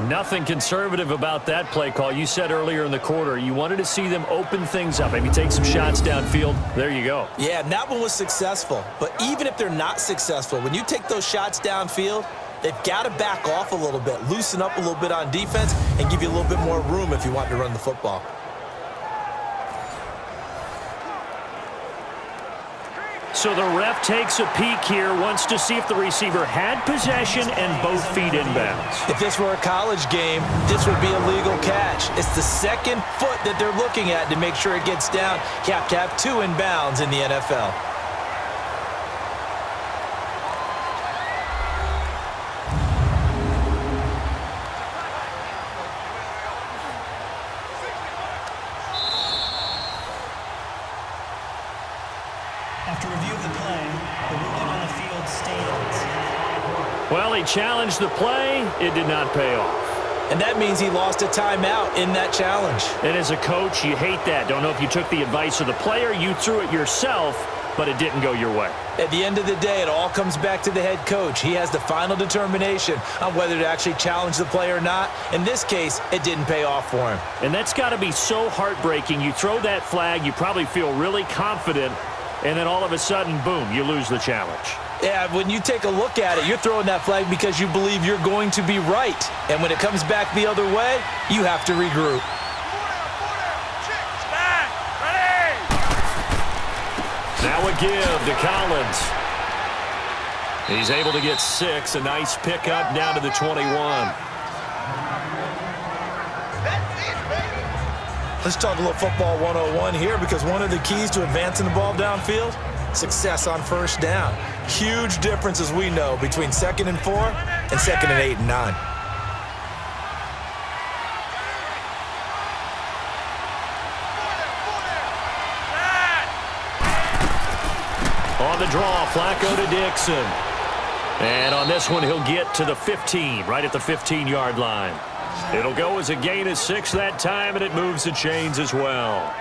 Nothing conservative about that play call. You said earlier in the quarter you wanted to see them open things up, maybe take some shots downfield. There you go. Yeah, and that one was successful. But even if they're not successful, when you take those shots downfield, they've got to back off a little bit, loosen up a little bit on defense, and give you a little bit more room if you want to run the football. So the ref takes a peek here, wants to see if the receiver had possession and both feet inbounds. If this were a college game, this would be a legal catch. It's the second foot that they're looking at to make sure it gets down. You have to have 2 inbounds in the NFL. After review of the play, the ruling on the field stands. Well, he challenged the play. It did not pay off. And that means he lost a timeout in that challenge. And as a coach, you hate that. Don't know if you took the advice of the player, you threw it yourself, but it didn't go your way. At the end of the day, it all comes back to the head coach. He has the final determination on whether to actually challenge the play or not. In this case, it didn't pay off for him. And that's got to be so heartbreaking. You throw that flag, you probably feel really confident, and then all of a sudden, boom, you lose the challenge. Yeah, when you take a look at it, you're throwing that flag because you believe you're going to be right. And when it comes back the other way, you have to regroup. Now a give to Collins. He's able to get 6. A nice pickup down to the 21. Let's talk a little football 101 here, because one of the keys to advancing the ball downfield, success on first down. Huge difference, as we know, between 2nd and 4 and 2nd and 8 and 9. On the draw, Flacco to Dixon. And on this one, he'll get to the 15, right at the 15-yard line. It'll go as a gain of 6 that time, and it moves the chains as well.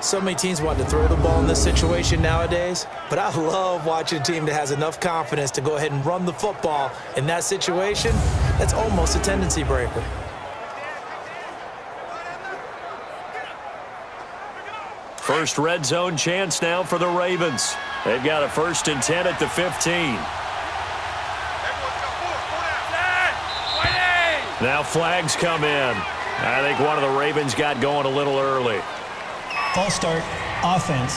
So many teams want to throw the ball in this situation nowadays, but I love watching a team that has enough confidence to go ahead and run the football. In that situation, that's almost a tendency breaker. First red zone chance now for the Ravens. They've got a 1st and 10 at the 15. Now flags come in. I think one of the Ravens got going a little early. False start, offense.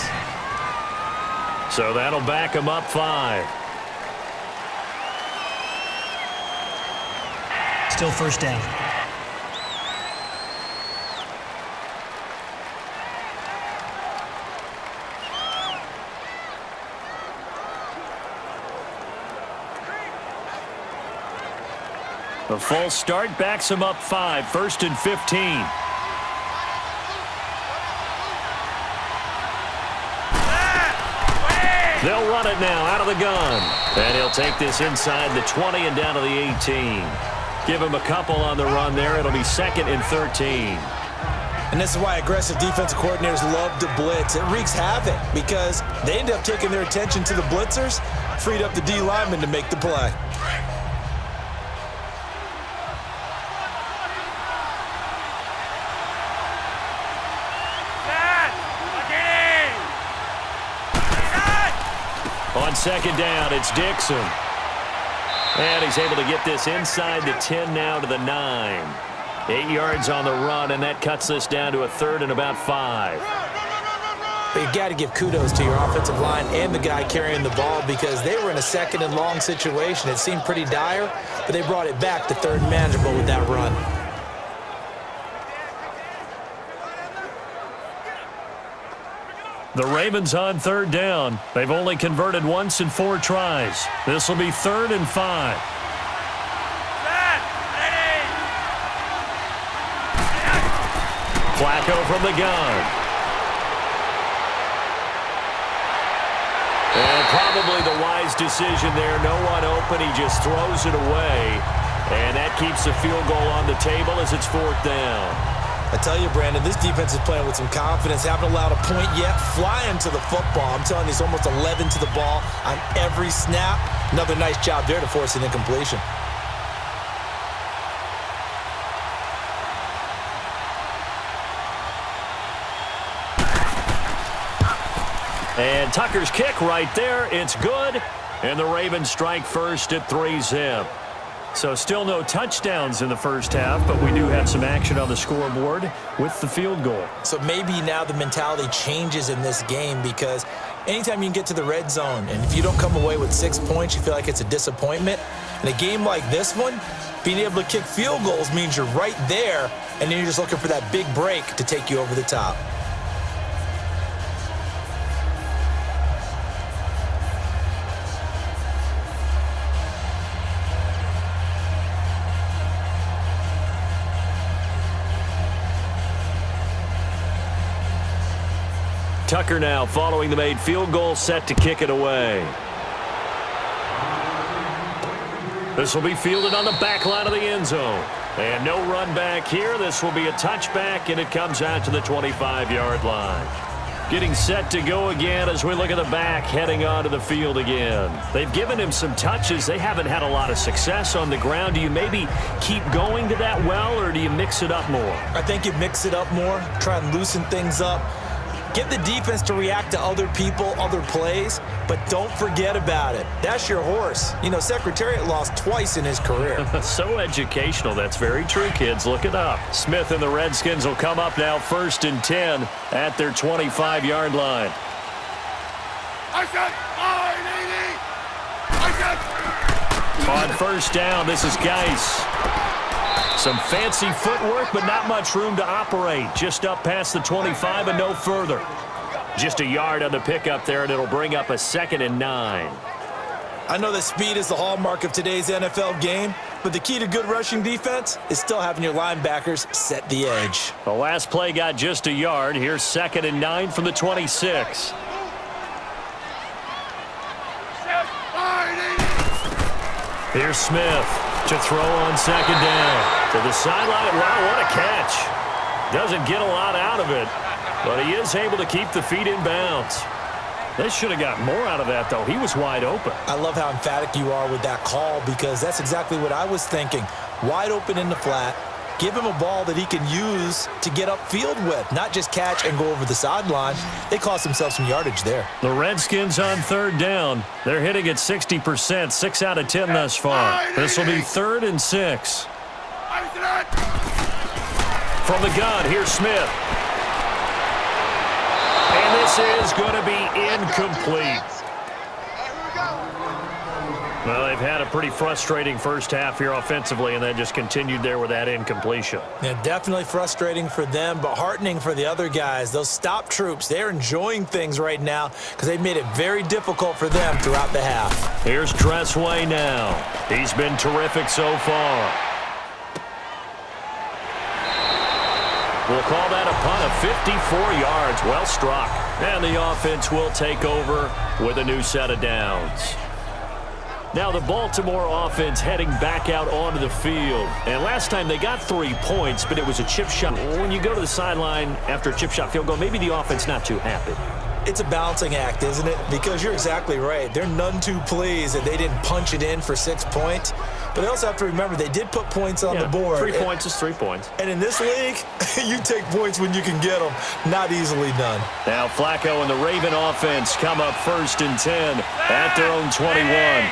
So that'll back him up 5. Still first down. The false start backs him up 5, 1st and 15. They'll run it now out of the gun. And he'll take this inside the 20 and down to the 18. Give him a couple on the run there. It'll be 2nd and 13. And this is why aggressive defensive coordinators love to blitz. It wreaks havoc because they end up taking their attention to the blitzers, freed up the D lineman to make the play. On 2nd down, it's Dixon. And he's able to get this inside the 10 now to the 9. 8 yards on the run, and that cuts this down to a 3rd and about 5. But you got to give kudos to your offensive line and the guy carrying the ball because they were in a 2nd and long situation. It seemed pretty dire, but they brought it back to 3rd and manageable with that run. The Ravens on 3rd down. They've only converted once in 4 tries. This will be 3rd and 5. Flacco from the gun. And probably the wise decision there. No one open. He just throws it away. And that keeps the field goal on the table as it's 4th down. I tell you, Brandon, this defense is playing with some confidence. Haven't allowed a point yet. Flying to the football. I'm telling you, it's almost 11 to the ball on every snap. Another nice job there to force an incompletion. And Tucker's kick right there. It's good. And the Ravens strike first at 3-zip. So still no touchdowns in the first half, but we do have some action on the scoreboard with the field goal. So maybe now the mentality changes in this game because anytime you can get to the red zone and if you don't come away with 6 points, you feel like it's a disappointment. In a game like this one, being able to kick field goals means you're right there, and then you're just looking for that big break to take you over the top. Tucker now following the made field goal, set to kick it away. This will be fielded on the back line of the end zone. And no run back here. This will be a touchback, and it comes out to the 25-yard line. Getting set to go again as we look at the back heading onto the field again. They've given him some touches. They haven't had a lot of success on the ground. Do you maybe keep going to that well, or do you mix it up more? I think you mix it up more, try and loosen things up. Get the defense to react to other people, other plays, but don't forget about it. That's your horse. You know, Secretariat lost twice in his career. So educational. That's very true, kids. Look it up. Smith and the Redskins will come up now 1st and 10 at their 25-yard line. On 1st down, this is Geis. Some fancy footwork, but not much room to operate. Just up past the 25 and no further. Just a yard on the pickup there, and it'll bring up a 2nd and 9. I know that speed is the hallmark of today's NFL game, but the key to good rushing defense is still having your linebackers set the edge. The last play got just a yard. Here's 2nd and 9 from the 26. Here's Smith to throw on 2nd down. To the sideline. Wow, what a catch. Doesn't get a lot out of it, but he is able to keep the feet in bounds. They should have got more out of that, though. He was wide open. I love how emphatic you are with that call because that's exactly what I was thinking. Wide open in the flat. Give him a ball that he can use to get upfield with, not just catch and go over the sideline. They cost themselves some yardage there. The Redskins on 3rd down. They're hitting at 60%, 6 out of 10 thus far. This will be 3rd and 6. From the gun, here's Smith. this is going to be incomplete. Well, they've had a pretty frustrating first half here offensively, and then just continued there with that incompletion. Yeah, definitely frustrating for them, but heartening for the other guys. Those stop troops, they're enjoying things right now because they've made it very difficult for them throughout the half. Here's Tressway now. He's been terrific so far. We'll call that a punt of 54 yards. Well struck. And the offense will take over with a new set of downs. Now the Baltimore offense heading back out onto the field. And last time they got 3 points, but it was a chip shot. When you go to the sideline after a chip shot field goal, maybe the offense not too happy. It's a balancing act, isn't it? Because you're exactly right. They're none too pleased that they didn't punch it in for 6 points. But they also have to remember they did put points on the board. 3 points is 3 points. And in this league, you take points when you can get them. Not easily done. Now Flacco and the Raven offense come up 1st and 10 at their own 21.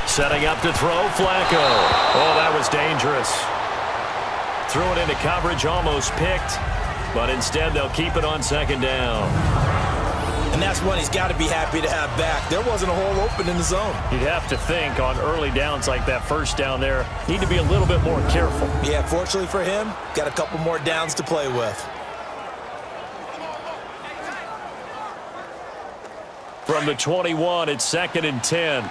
Setting up to throw, Flacco. Oh, that was dangerous. Threw it into coverage, almost picked. But instead, they'll keep it on 2nd down. And that's one he's got to be happy to have back. There wasn't a hole open in the zone. You'd have to think on early downs like that, 1st down there, need to be a little bit more careful. Yeah, fortunately for him, got a couple more downs to play with. From the 21, it's 2nd and 10.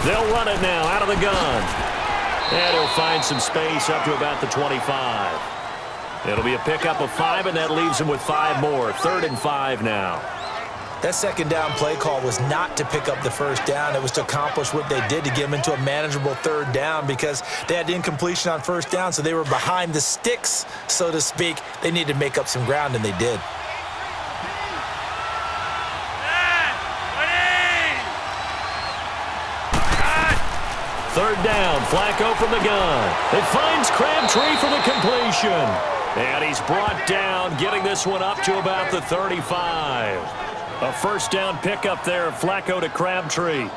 They'll run it now out of the gun. And he'll find some space up to about the 25. It'll be a pickup of 5, and that leaves him with 5 more. 3rd and 5 now. That 2nd down play call was not to pick up the 1st down. It was to accomplish what they did to get them into a manageable 3rd down because they had incompletion on 1st down, so they were behind the sticks, so to speak. They needed to make up some ground, and they did. Third down, Flacco from the gun. It finds Crabtree for the completion. And he's brought down, getting this one up to about the 35. A 1st down pickup there, Flacco to Crabtree.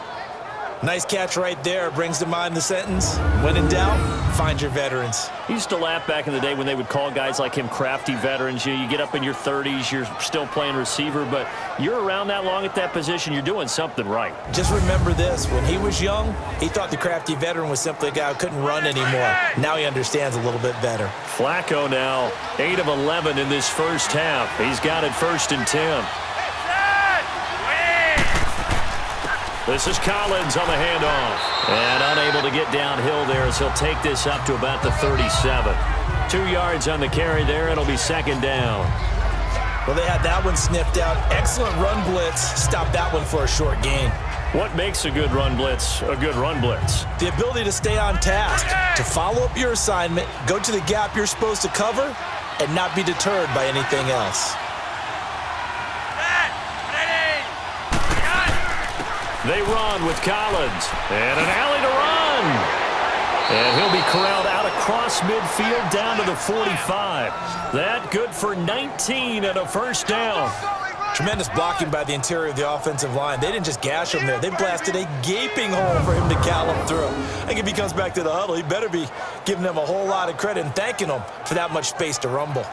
Nice catch right there. Brings to mind the sentence, when in doubt, find your veterans. He used to laugh back in the day when they would call guys like him crafty veterans. You get up in your 30s, you're still playing receiver, but you're around that long at that position, you're doing something right. Just remember this. When he was young, he thought the crafty veteran was simply a guy who couldn't run anymore. Now he understands a little bit better. Flacco now, 8 of 11 in this first half. He's got it 1st and 10. This is Collins on the handoff. And unable to get downhill there as he'll take this up to about the 37. 2 yards on the carry there. It'll be 2nd down. Well, they had that one sniffed out. Excellent run blitz. Stopped that one for a short gain. What makes a good run blitz a good run blitz? The ability to stay on task, to follow up your assignment, go to the gap you're supposed to cover, and not be deterred by anything else. They run with Collins. And an alley to run. And he'll be corralled out across midfield down to the 45. That good for 19 and a 1st down. Tremendous blocking by the interior of the offensive line. They didn't just gash him there. They blasted a gaping hole for him to gallop through. I think if he comes back to the huddle, he better be giving them a whole lot of credit and thanking them for that much space to rumble.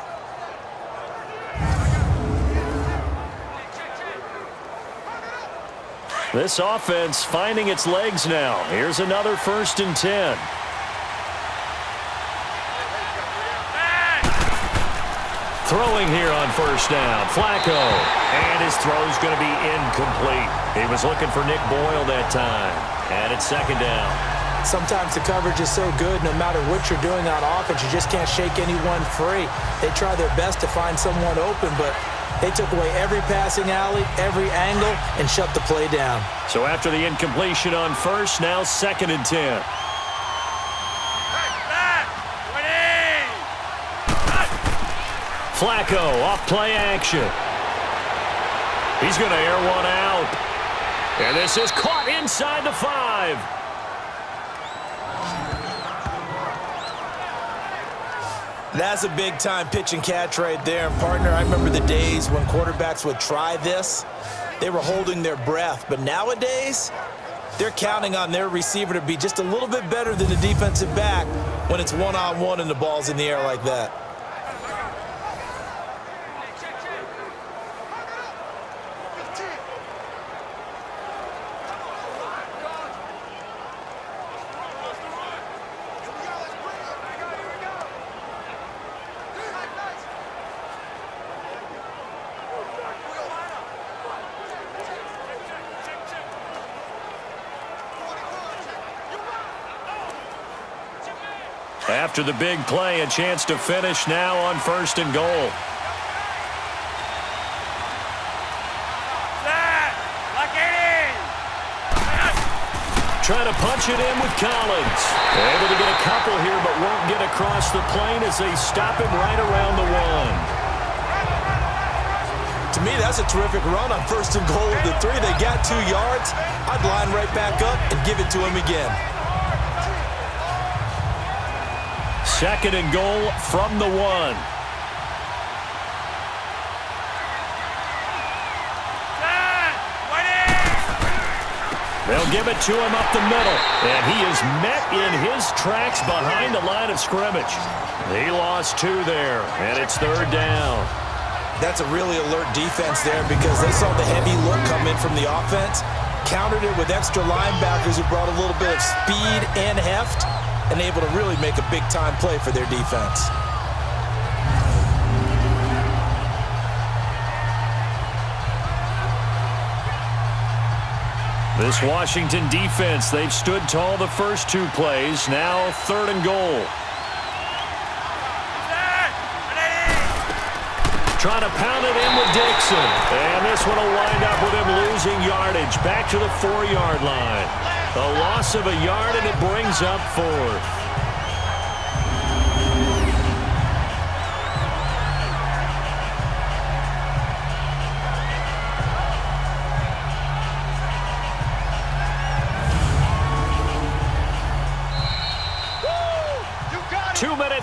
This offense finding its legs now. Here's another 1st and 10. Throwing here on 1st down, Flacco. And his throw's going to be incomplete. He was looking for Nick Boyle that time. And it's 2nd down. Sometimes the coverage is so good, no matter what you're doing on offense, you just can't shake anyone free. They try their best to find someone open, but they took away every passing alley, every angle, and shut the play down. So after the incompletion on 1st, now 2nd and 10. Flacco off play action. He's going to air one out. And this is caught inside the 5. That's a big-time pitch and catch right there. And, partner, I remember the days when quarterbacks would try this. They were holding their breath. But nowadays, they're counting on their receiver to be just a little bit better than the defensive back when it's one-on-one and the ball's in the air like that. After the big play, a chance to finish now on 1st and goal. Trying to punch it in with Collins. Able to get a couple here, but won't get across the plane as they stop him right around the 1. To me, that's a terrific run on 1st and goal of the 3. They got 2 yards. I'd line right back up and give it to him again. 2nd and goal from the 1. They'll give it to him up the middle, and he is met in his tracks behind the line of scrimmage. He lost 2 there, and it's 3rd down. That's a really alert defense there because they saw the heavy look come in from the offense, countered it with extra linebackers who brought a little bit of speed and heft, and able to really make a big-time play for their defense. This Washington defense, they've stood tall the first 2 plays. Now 3rd and goal. Trying to pound it in with Dixon. And this one will wind up with him losing yardage back to the 4-yard line. A loss of a yard, and it brings up 4th.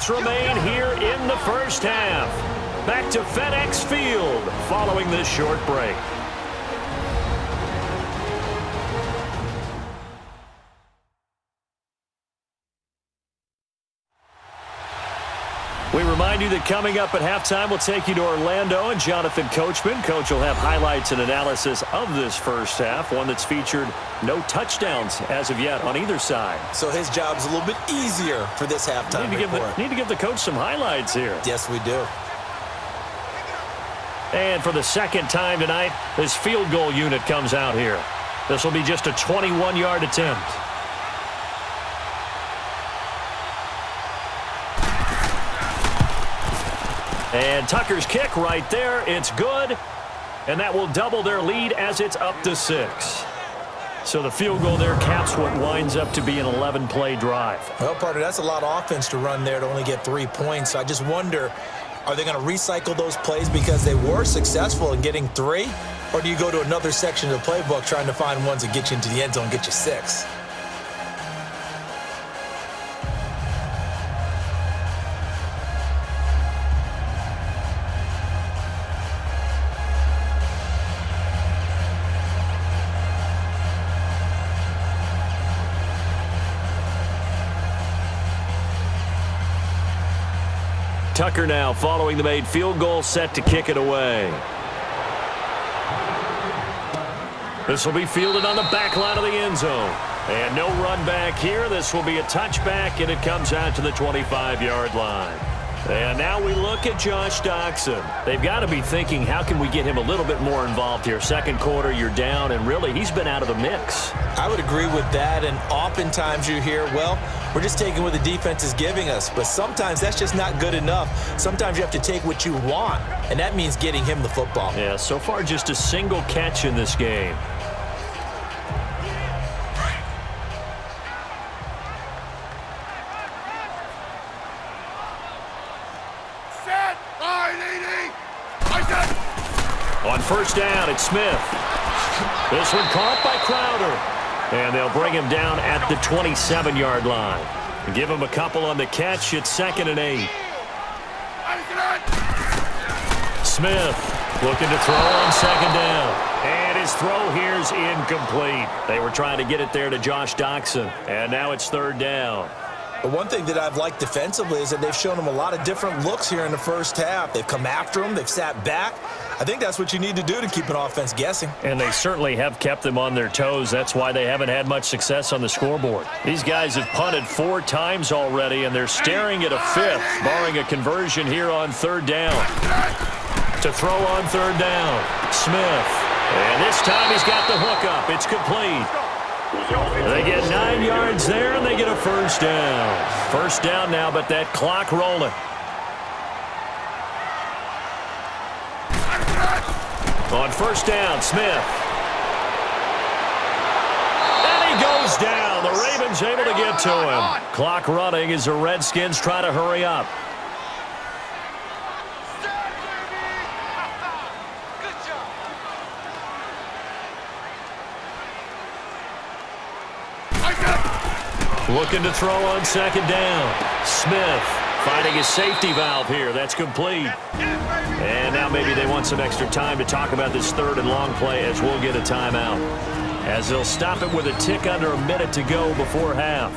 Remain here in the first half. Back to FedExField following this short break. We remind you that coming up at halftime, we'll take you to Orlando and Jonathan Coachman. Coach will have highlights and analysis of this first half, one that's featured no touchdowns as of yet on either side. So his job's a little bit easier for this halftime report. Need to give the coach some highlights here. Yes, we do. And for the 2nd time tonight, this field goal unit comes out here. This will be just a 21-yard attempt. And Tucker's kick right there. It's good. And that will double their lead as it's up to 6. So the field goal there caps what winds up to be an 11-play drive. Well, partner, that's a lot of offense to run there to only get 3 points. So I just wonder, are they going to recycle those plays because they were successful in getting 3? Or do you go to another section of the playbook trying to find ones that get you into the end zone and get you 6? Tucker now following the made field goal, set to kick it away. This will be fielded on the back line of the end zone. And no run back here. This will be a touchback, and it comes out to the 25-yard line. And now we look at Josh Doxson. They've got to be thinking, how can we get him a little bit more involved here? 2nd quarter, you're down, and really, he's been out of the mix. I would agree with that, and oftentimes you hear, well, we're just taking what the defense is giving us, but sometimes that's just not good enough. Sometimes you have to take what you want, and that means getting him the football. Yeah, so far just a single catch in this game. On 1st down, it's Smith. This one caught by Crowder. And they'll bring him down at the 27-yard line. Give him a couple on the catch. It's 2nd and 8. Smith Looking to throw on second down. And his throw here's incomplete. They were trying to get it there to Josh Doxson. And now it's third down. But one thing that I've liked defensively is that they've shown him a lot of different looks here in the first half. They've come after him. They've sat back. I think that's what you need to do to keep an offense guessing. And they certainly have kept them on their toes. That's why they haven't had much success on the scoreboard. These guys have punted 4 times already, and they're staring at a 5th, barring a conversion here on third down. To throw on third down, Smith. And this time he's got the hook up. It's complete. They get 9 yards there, and they get a first down. First down now, but that clock rolling. On first down, Smith. And he goes down. The Ravens able to get to him. Clock running as the Redskins try to hurry up. Looking to throw on second down. Smith finding his safety valve here. That's complete. And now maybe they want some extra time to talk about this third and long play as we'll get a timeout. As they'll stop it with a tick under a minute to go before half.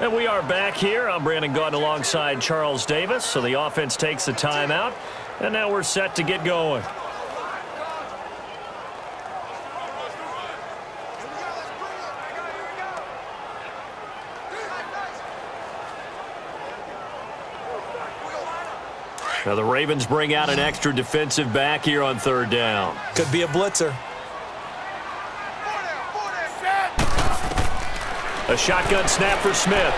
And we are back here. I'm Brandon Gaunt alongside Charles Davis. So the offense takes the timeout. And now we're set to get going. Now the Ravens bring out an extra defensive back here on third down. Could be a blitzer. A shotgun snap for Smith.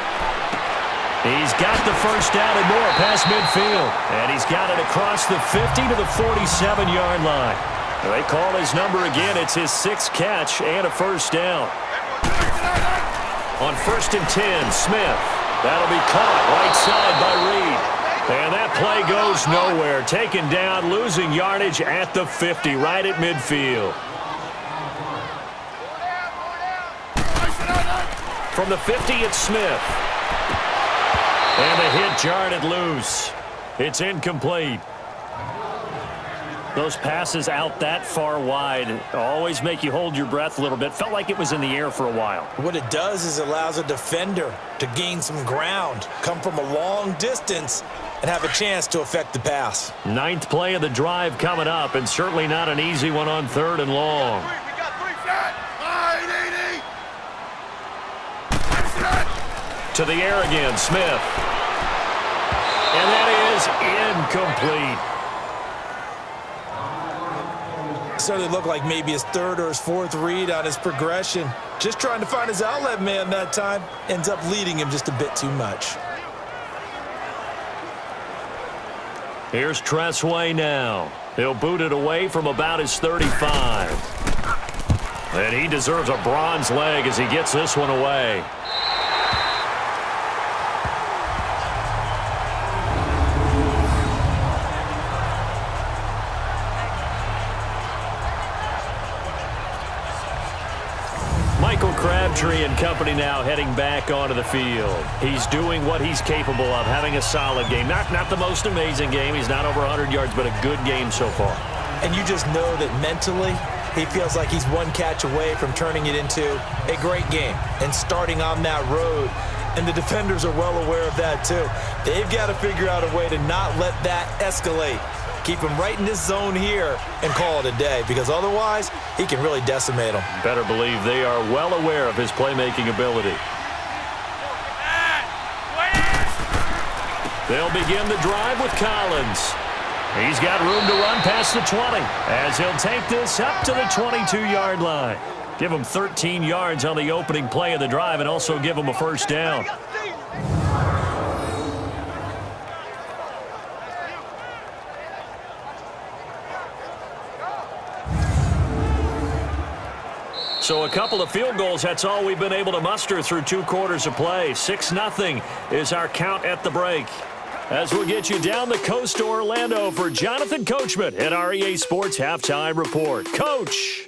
He's got the first down and more past midfield. And he's got it across the 50 to the 47-yard line. They call his number again. It's his 6th catch and a first down. On first and 10, Smith. That'll be caught right side by Reed. And that play goes nowhere. Taken down, losing yardage at the 50, right at midfield. From the 50, it's Smith. And the hit jarred it loose. It's incomplete. Those passes out that far wide always make you hold your breath a little bit. Felt like it was in the air for a while. What it does is it allows a defender to gain some ground, come from a long distance, and have a chance to affect the pass. 9th play of the drive coming up, and certainly not an easy one on third and long. To the air again, Smith. And that is incomplete. Certainly looked like maybe his 3rd or his 4th read on his progression. Just trying to find his outlet man that time. Ends up leading him just a bit too much. Here's Tressway now. He'll boot it away from about his 35. And he deserves a bronze leg as he gets this one away. Crabtree and company now heading back onto the field. He's doing what he's capable of, having a solid game. Not the most amazing game. He's not over 100 yards, but a good game so far. And you just know that mentally he feels like he's one catch away from turning it into a great game and starting on that road. And the defenders are well aware of that too. They've got to figure out a way to not let that escalate. Keep him right in this zone here and call it a day, because otherwise he can really decimate them. Better believe they are well aware of his playmaking ability. They'll begin the drive with Collins. He's got room to run past the 20 as he'll take this up to the 22-yard line. Give him 13 yards on the opening play of the drive and also give him a first down. So a couple of field goals, that's all we've been able to muster through 2 quarters of play. 6-0 is our count at the break. As we'll get you down the coast to Orlando for Jonathan Coachman at our EA Sports Halftime Report. Coach!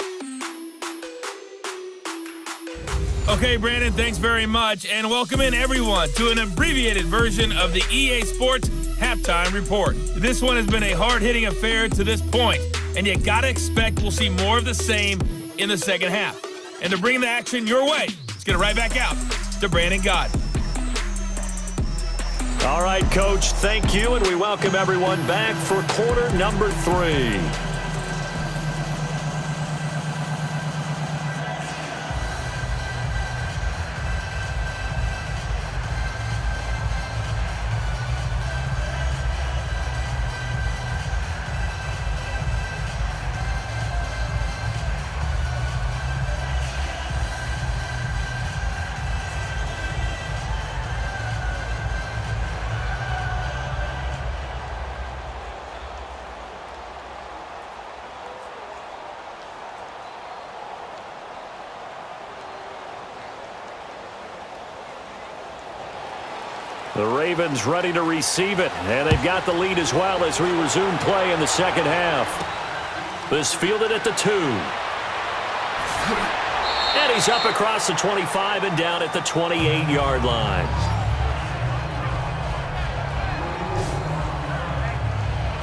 Okay, Brandon, thanks very much. And welcome in, everyone, to an abbreviated version of the EA Sports Halftime Report. This one has been a hard-hitting affair to this point, and you got to expect we'll see more of the same in the second half. And to bring the action your way, let's get it right back out to Brandon Gott. All right, Coach, thank you, and we welcome everyone back for quarter number 3. The Ravens ready to receive it, and they've got the lead as well as we resume play in the second half. This fielded at the 2. And he's up across the 25 and down at the 28-yard line.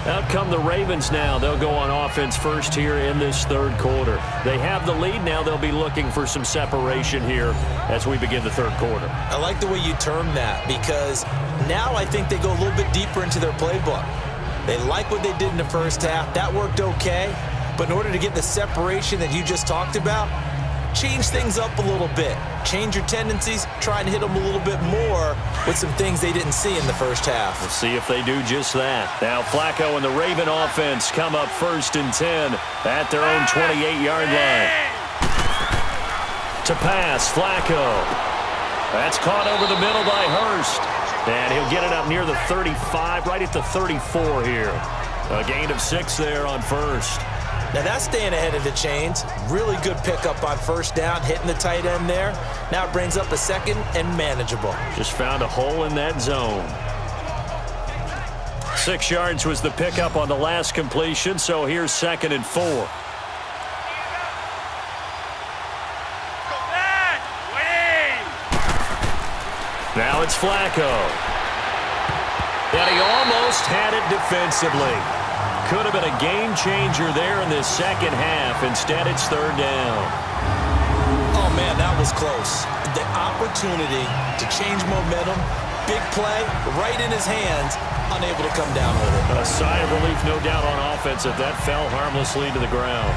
Out come the Ravens now. They'll go on offense first here in this third quarter. They have the lead now. They'll be looking for some separation here as we begin the third quarter. I like the way you term that because now I think they go a little bit deeper into their playbook. They like what they did in the first half. That worked okay. But in order to get the separation that you just talked about, change things up a little bit. Change your tendencies. Try and hit them a little bit more with some things they didn't see in the first half. We'll see if they do just that. Now Flacco and the Raven offense come up 1st and 10 at their own 28-yard line. To pass, Flacco. That's caught over the middle by Hurst. And he'll get it up near the 35, right at the 34 here. A gain of 6 there on first. Now that's staying ahead of the chains. Really good pickup on first down, hitting the tight end there. Now it brings up a second and manageable. Just found a hole in that zone. 6 yards was the pickup on the last completion, so here's 2nd and 4. Now it's Flacco. And he almost had it defensively. Could have been a game changer there in this second half. Instead, it's 3rd down. Oh, man, that was close. The opportunity to change momentum, big play, right in his hands, unable to come down with it. A sigh of relief, no doubt, on offense if that fell harmlessly to the ground.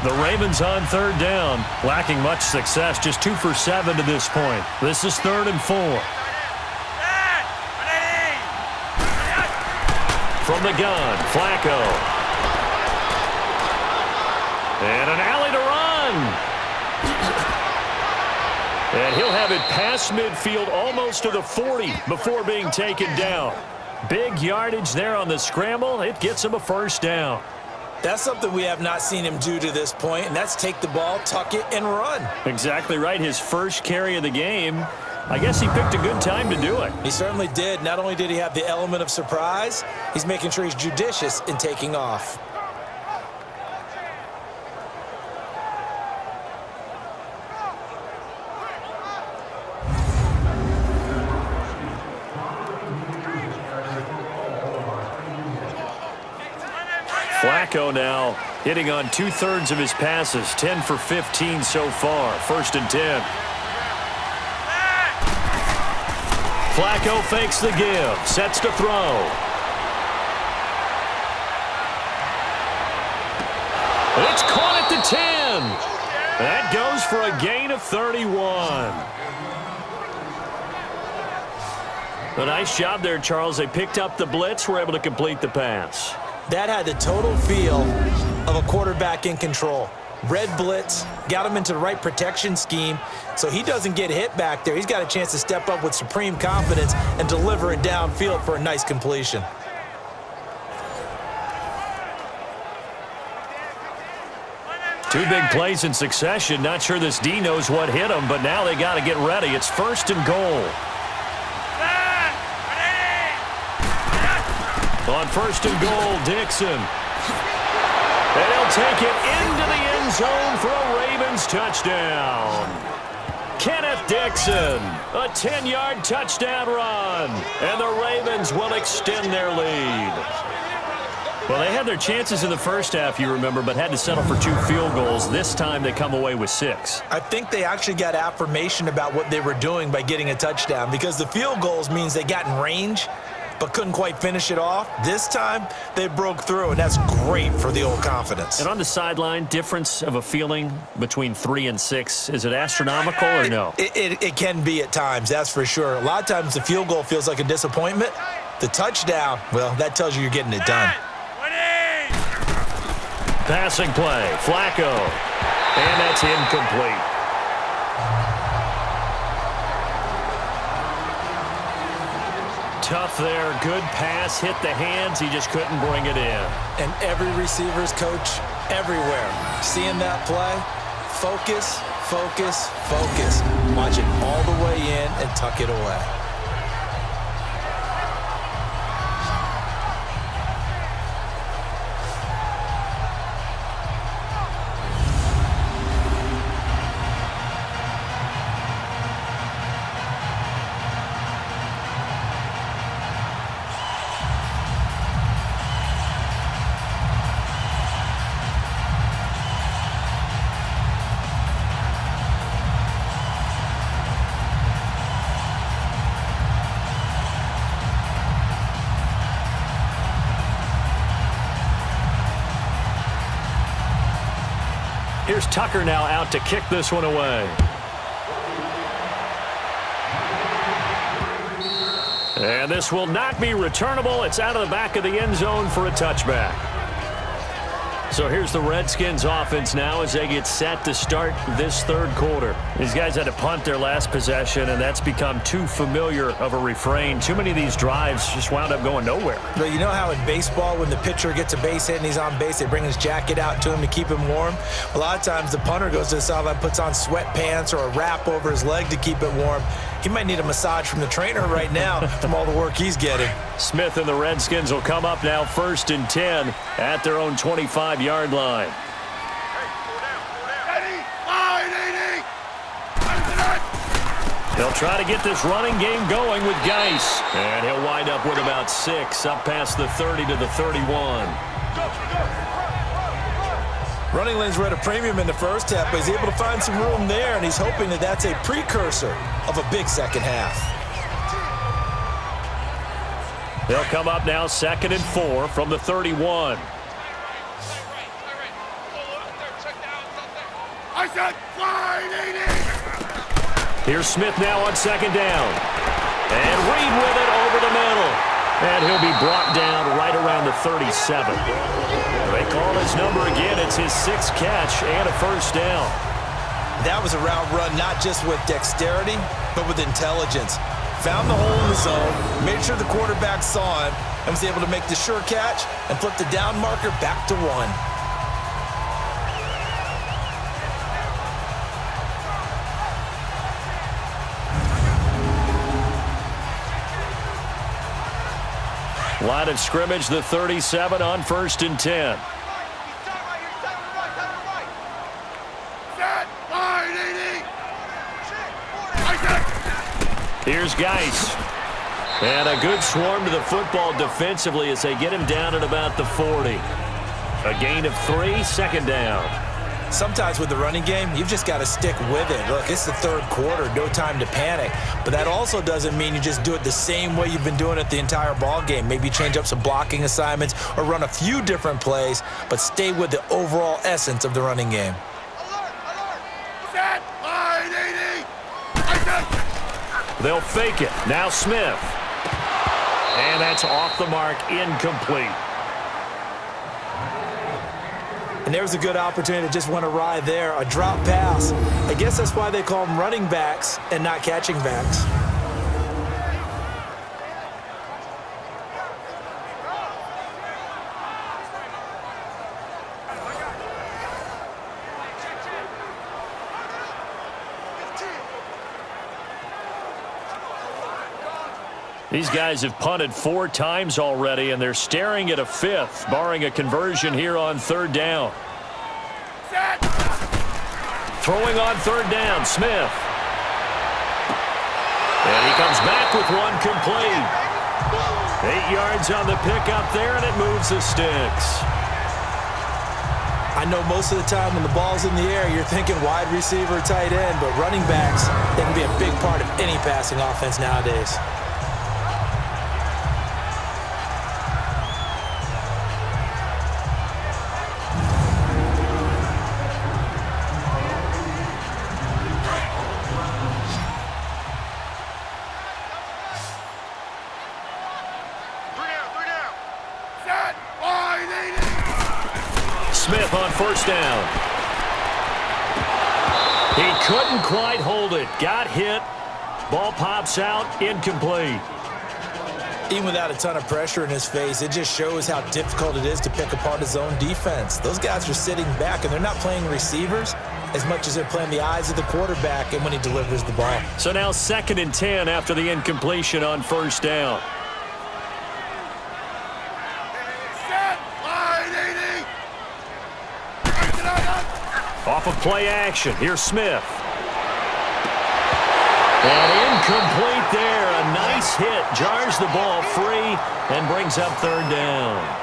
The Ravens on 3rd down, lacking much success, just 2 for 7 to this point. This is 3rd and 4. From the gun, Flacco. And an alley to run. And he'll have it past midfield almost to the 40 before being taken down. Big yardage there on the scramble. It gets him a 1st down. That's something we have not seen him do to this point, and that's take the ball, tuck it, and run. Exactly right. His first carry of the game. I guess he picked a good time to do it. He certainly did. Not only did he have the element of surprise, he's making sure he's judicious in taking off. Flacco now hitting on 2/3 of his passes, 10 for 15 so far. 1st and 10. Flacco fakes the give, sets to throw. It's caught at the 10. That goes for a gain of 31. A nice job there, Charles. They picked up the blitz, were able to complete the pass. That had the total feel of a quarterback in control. Red blitz, got him into the right protection scheme, so he doesn't get hit back there. He's got a chance to step up with supreme confidence and deliver it downfield for a nice completion. Two big plays in succession. Not sure this D knows what hit him, but now they got to get ready. It's 1st and goal. On 1st and goal, Dixon. And he'll take it into the end zone for a Ravens touchdown. Kenneth Dixon, a 10-yard touchdown run, and the Ravens will extend their lead. Well, they had their chances in the first half, you remember, but had to settle for 2 field goals. This time they come away with 6. I think they actually got affirmation about what they were doing by getting a touchdown, because the field goals means they got in range but couldn't quite finish it off. This time, they broke through, and that's great for the old confidence. And on the sideline, difference of a feeling between 3 and 6, is it astronomical or no? It can be at times, that's for sure. A lot of times the field goal feels like a disappointment. The touchdown, well, that tells you you're getting it done. Passing play, Flacco, and that's incomplete. Tough there, good pass, hit the hands, he just couldn't bring it in. And every receiver's coach everywhere, seeing that play, focus, focus, focus. Watch it all the way in and tuck it away. Here's Tucker now out to kick this one away. And this will not be returnable. It's out of the back of the end zone for a touchback. So here's the Redskins offense now as they get set to start this third quarter. These guys had to punt their last possession, and that's become too familiar of a refrain. Too many of these drives just wound up going nowhere. Well, you know how in baseball when the pitcher gets a base hit and he's on base, they bring his jacket out to him to keep him warm? A lot of times the punter goes to the sideline, puts on sweatpants or a wrap over his leg to keep it warm. He might need a massage from the trainer right now from all the work he's getting. Smith and the Redskins will come up now 1st and 10 at their own 25-yard line. They'll try to get this running game going with Geis. And he'll wind up with about 6 up past the 30 to the 31. Running lanes were at a premium in the first half, but he's able to find some room there, and he's hoping that that's a precursor of a big second half. They'll come up now 2nd and 4 from the 31. Here's Smith now on 2nd down. And Reed with it over the middle. And he'll be brought down right around the 37. They call his number again. It's his 6th catch and a 1st down. That was a route run not just with dexterity, but with intelligence. Found the hole in the zone, made sure the quarterback saw him, and was able to make the sure catch and flip the down marker back to 1. Line of scrimmage, the 37 on 1st and 10. Here's Geis. And a good swarm to the football defensively as they get him down at about the 40. A gain of 3, 2nd down. Sometimes with the running game, you've just got to stick with it. Look, it's the third quarter, no time to panic. But that also doesn't mean you just do it the same way you've been doing it the entire ball game. Maybe change up some blocking assignments or run a few different plays, but stay with the overall essence of the running game. They'll fake it. Now Smith. And that's off the mark, incomplete. And there's a good opportunity to just want to ride there, a drop pass. I guess that's why they call them running backs and not catching backs. These guys have punted 4 times already, and they're staring at a 5th, barring a conversion here on 3rd down. Throwing on third down, Smith. And he comes back with one complete. 8 yards on the pickup there, and it moves the sticks. I know most of the time when the ball's in the air, you're thinking wide receiver, tight end, but running backs, they can be a big part of any passing offense nowadays. Smith on first down. He couldn't quite hold it. Got hit. Ball pops out. Incomplete. Even without a ton of pressure in his face, it just shows how difficult it is to pick apart his own defense. Those guys are sitting back, and they're not playing receivers as much as they're playing the eyes of the quarterback and when he delivers the ball. So now 2nd and 10 after the incompletion on first down. Off of play action. Here's Smith. And incomplete there. A nice hit. Jars the ball free and brings up third down.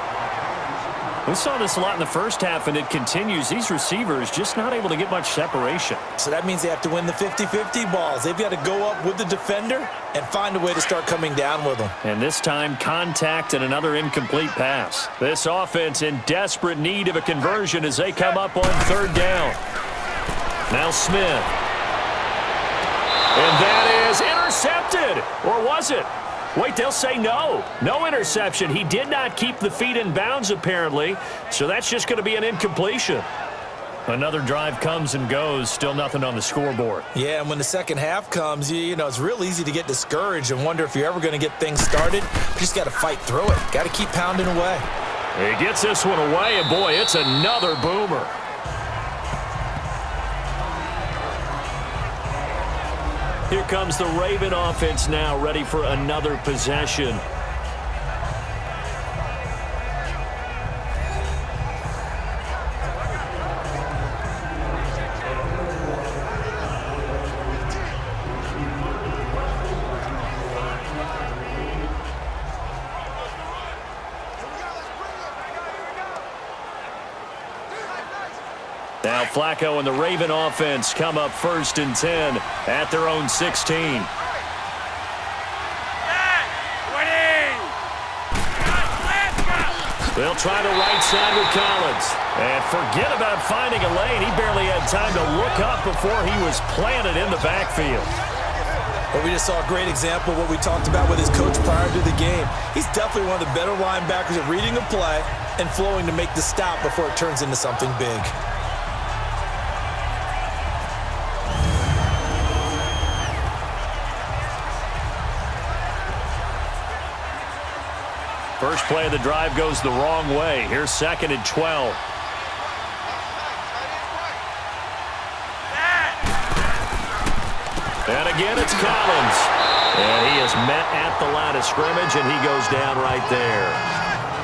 We saw this a lot in the first half, and it continues. These receivers just not able to get much separation. So that means they have to win the 50-50 balls. They've got to go up with the defender and find a way to start coming down with them. And this time, contact and another incomplete pass. This offense in desperate need of a conversion as they come up on third down. Now Smith. And that is intercepted. Or was it? Wait, they'll say no. No interception. He did not keep the feet in bounds, apparently. So that's just going to be an incompletion. Another drive comes and goes. Still nothing on the scoreboard. Yeah, and when the second half comes, you know, it's real easy to get discouraged and wonder if you're ever going to get things started. You just got to fight through it. Got to keep pounding away. He gets this one away, and boy, it's another boomer. Here comes the Raven offense now, ready for another possession. Now Flacco and the Raven offense come up 1st and 10 at their own 16. They'll try the right side with Collins. And forget about finding a lane. He barely had time to look up before he was planted in the backfield. Well, we just saw a great example of what we talked about with his coach prior to the game. He's definitely one of the better linebackers at reading a play and flowing to make the stop before it turns into something big. First play of the drive goes the wrong way. Here's 2nd and 12. And again, it's Collins. And he is met at the line of scrimmage, and he goes down right there.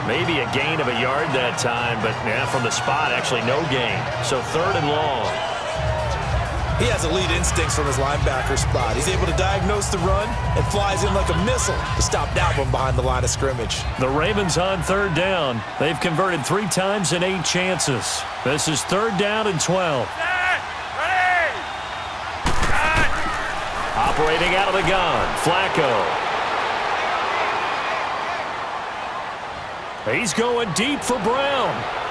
Maybe a gain of a yard that time, but yeah, from the spot, actually no gain. So 3rd and long. He has elite instincts from his linebacker spot. He's able to diagnose the run and flies in like a missile to stop that one behind the line of scrimmage. The Ravens on 3rd down. They've converted 3 times in 8 chances. This is 3rd down and 12. Operating out of the gun, Flacco. He's going deep for Brown.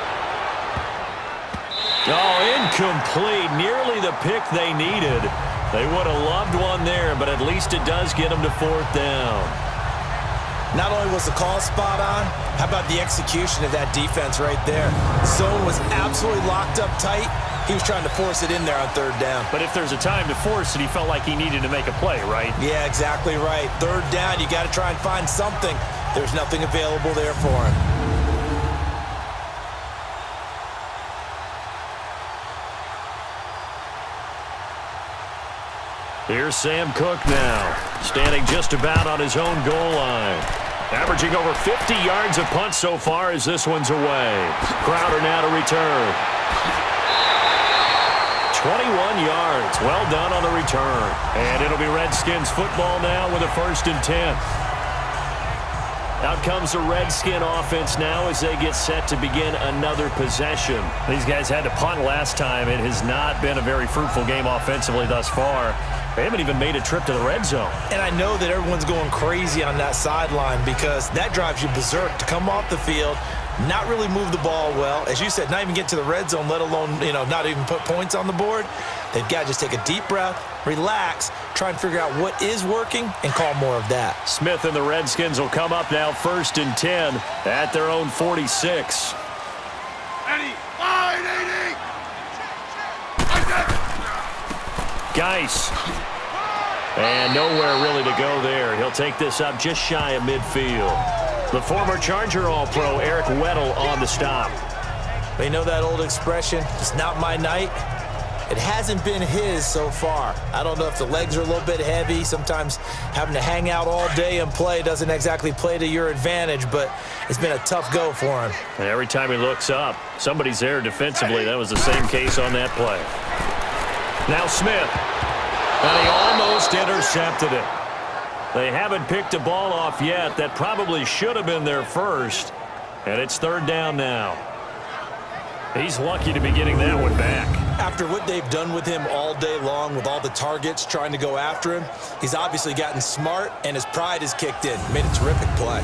Oh, incomplete. Nearly the pick they needed. They would have loved one there, but at least it does get them to 4th down. Not only was the call spot on, how about the execution of that defense right there? Zone was absolutely locked up tight. He was trying to force it in there on 3rd down. But if there's a time to force it, he felt like he needed to make a play, right? Yeah, exactly right. 3rd down, you got to try and find something. There's nothing available there for him. Here's Sam Cook now, standing just about on his own goal line. Averaging over 50 yards a punt so far as this one's away. Crowder now to return. 21 yards. Well done on the return. And it'll be Redskins football now with a 1st and 10. Out comes the Redskin offense now as they get set to begin another possession. These guys had to punt last time. It has not been a very fruitful game offensively thus far. They haven't even made a trip to the red zone. And I know that everyone's going crazy on that sideline because that drives you berserk to come off the field, not really move the ball well. As you said, not even get to the red zone, let alone, not even put points on the board. They've got to just take a deep breath, relax, try and figure out what is working, and call more of that. Smith and the Redskins will come up now 1st and 10 at their own 46. Geis. And nowhere really to go there. He'll take this up just shy of midfield. The former Charger All-Pro Eric Weddle on the stop. They know that old expression, it's not my night. It hasn't been his so far. I don't know if the legs are a little bit heavy. Sometimes having to hang out all day and play doesn't exactly play to your advantage, but it's been a tough go for him. And every time he looks up, somebody's there defensively. That was the same case on that play. Now Smith. And he almost intercepted it. They haven't picked a ball off yet. That probably should have been their first. And it's 3rd down now. He's lucky to be getting that one back. After what they've done with him all day long with all the targets trying to go after him, he's obviously gotten smart and his pride has kicked in. Made a terrific play.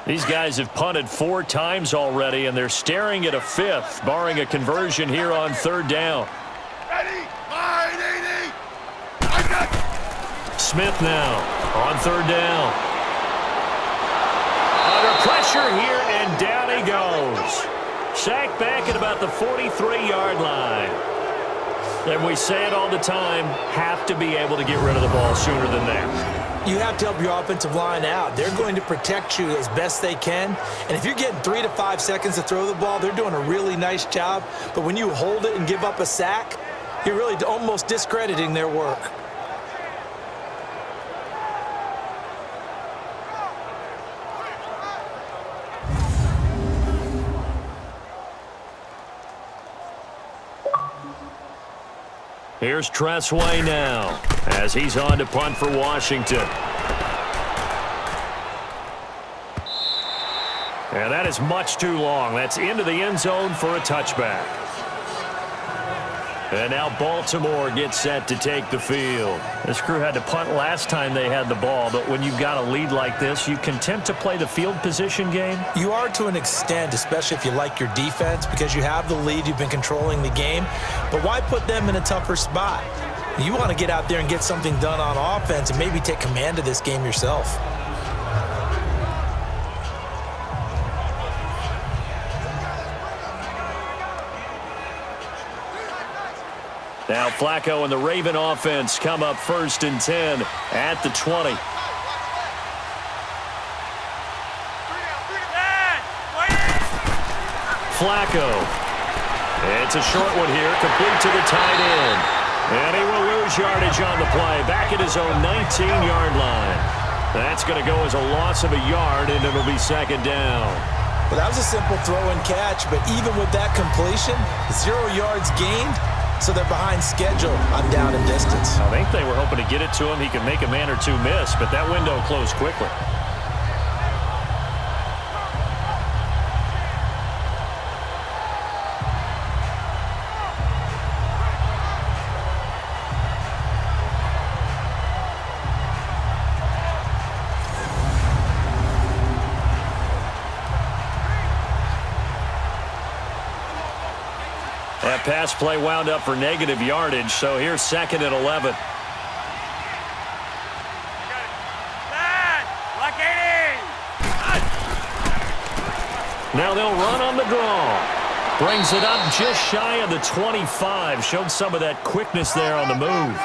These guys have punted 4 times already, and they're staring at a 5th, barring a conversion here on 3rd down. Smith now on 3rd down. Under pressure here, and down he goes. Sacked back at about the 43-yard line. And we say it all the time, have to be able to get rid of the ball sooner than that. You have to help your offensive line out. They're going to protect you as best they can. And if you're getting 3 to 5 seconds to throw the ball, they're doing a really nice job. But when you hold it and give up a sack, you're really almost discrediting their work. Here's Tressway now as he's on to punt for Washington. And that is much too long. That's into the end zone for a touchback. And now Baltimore gets set to take the field. This crew had to punt last time they had the ball, but when you've got a lead like this, you content to play the field position game? You are to an extent, especially if you like your defense, because you have the lead, you've been controlling the game. But why put them in a tougher spot? You want to get out there and get something done on offense and maybe take command of this game yourself. Now Flacco and the Raven offense come up 1st and 10 at the 20. Flacco. It's a short one here, complete to the tight end. And he will lose yardage on the play, back at his own 19-yard line. That's going to go as a loss of a yard, and it'll be 2nd down. Well, that was a simple throw and catch, but even with that completion, 0 yards gained. So they're behind schedule on down and distance. I think they were hoping to get it to him. He could make a man or two miss, but that window closed quickly. That pass play wound up for negative yardage, so here's 2nd and 11. Now they'll run on the draw. Brings it up just shy of the 25. Showed some of that quickness there on the move.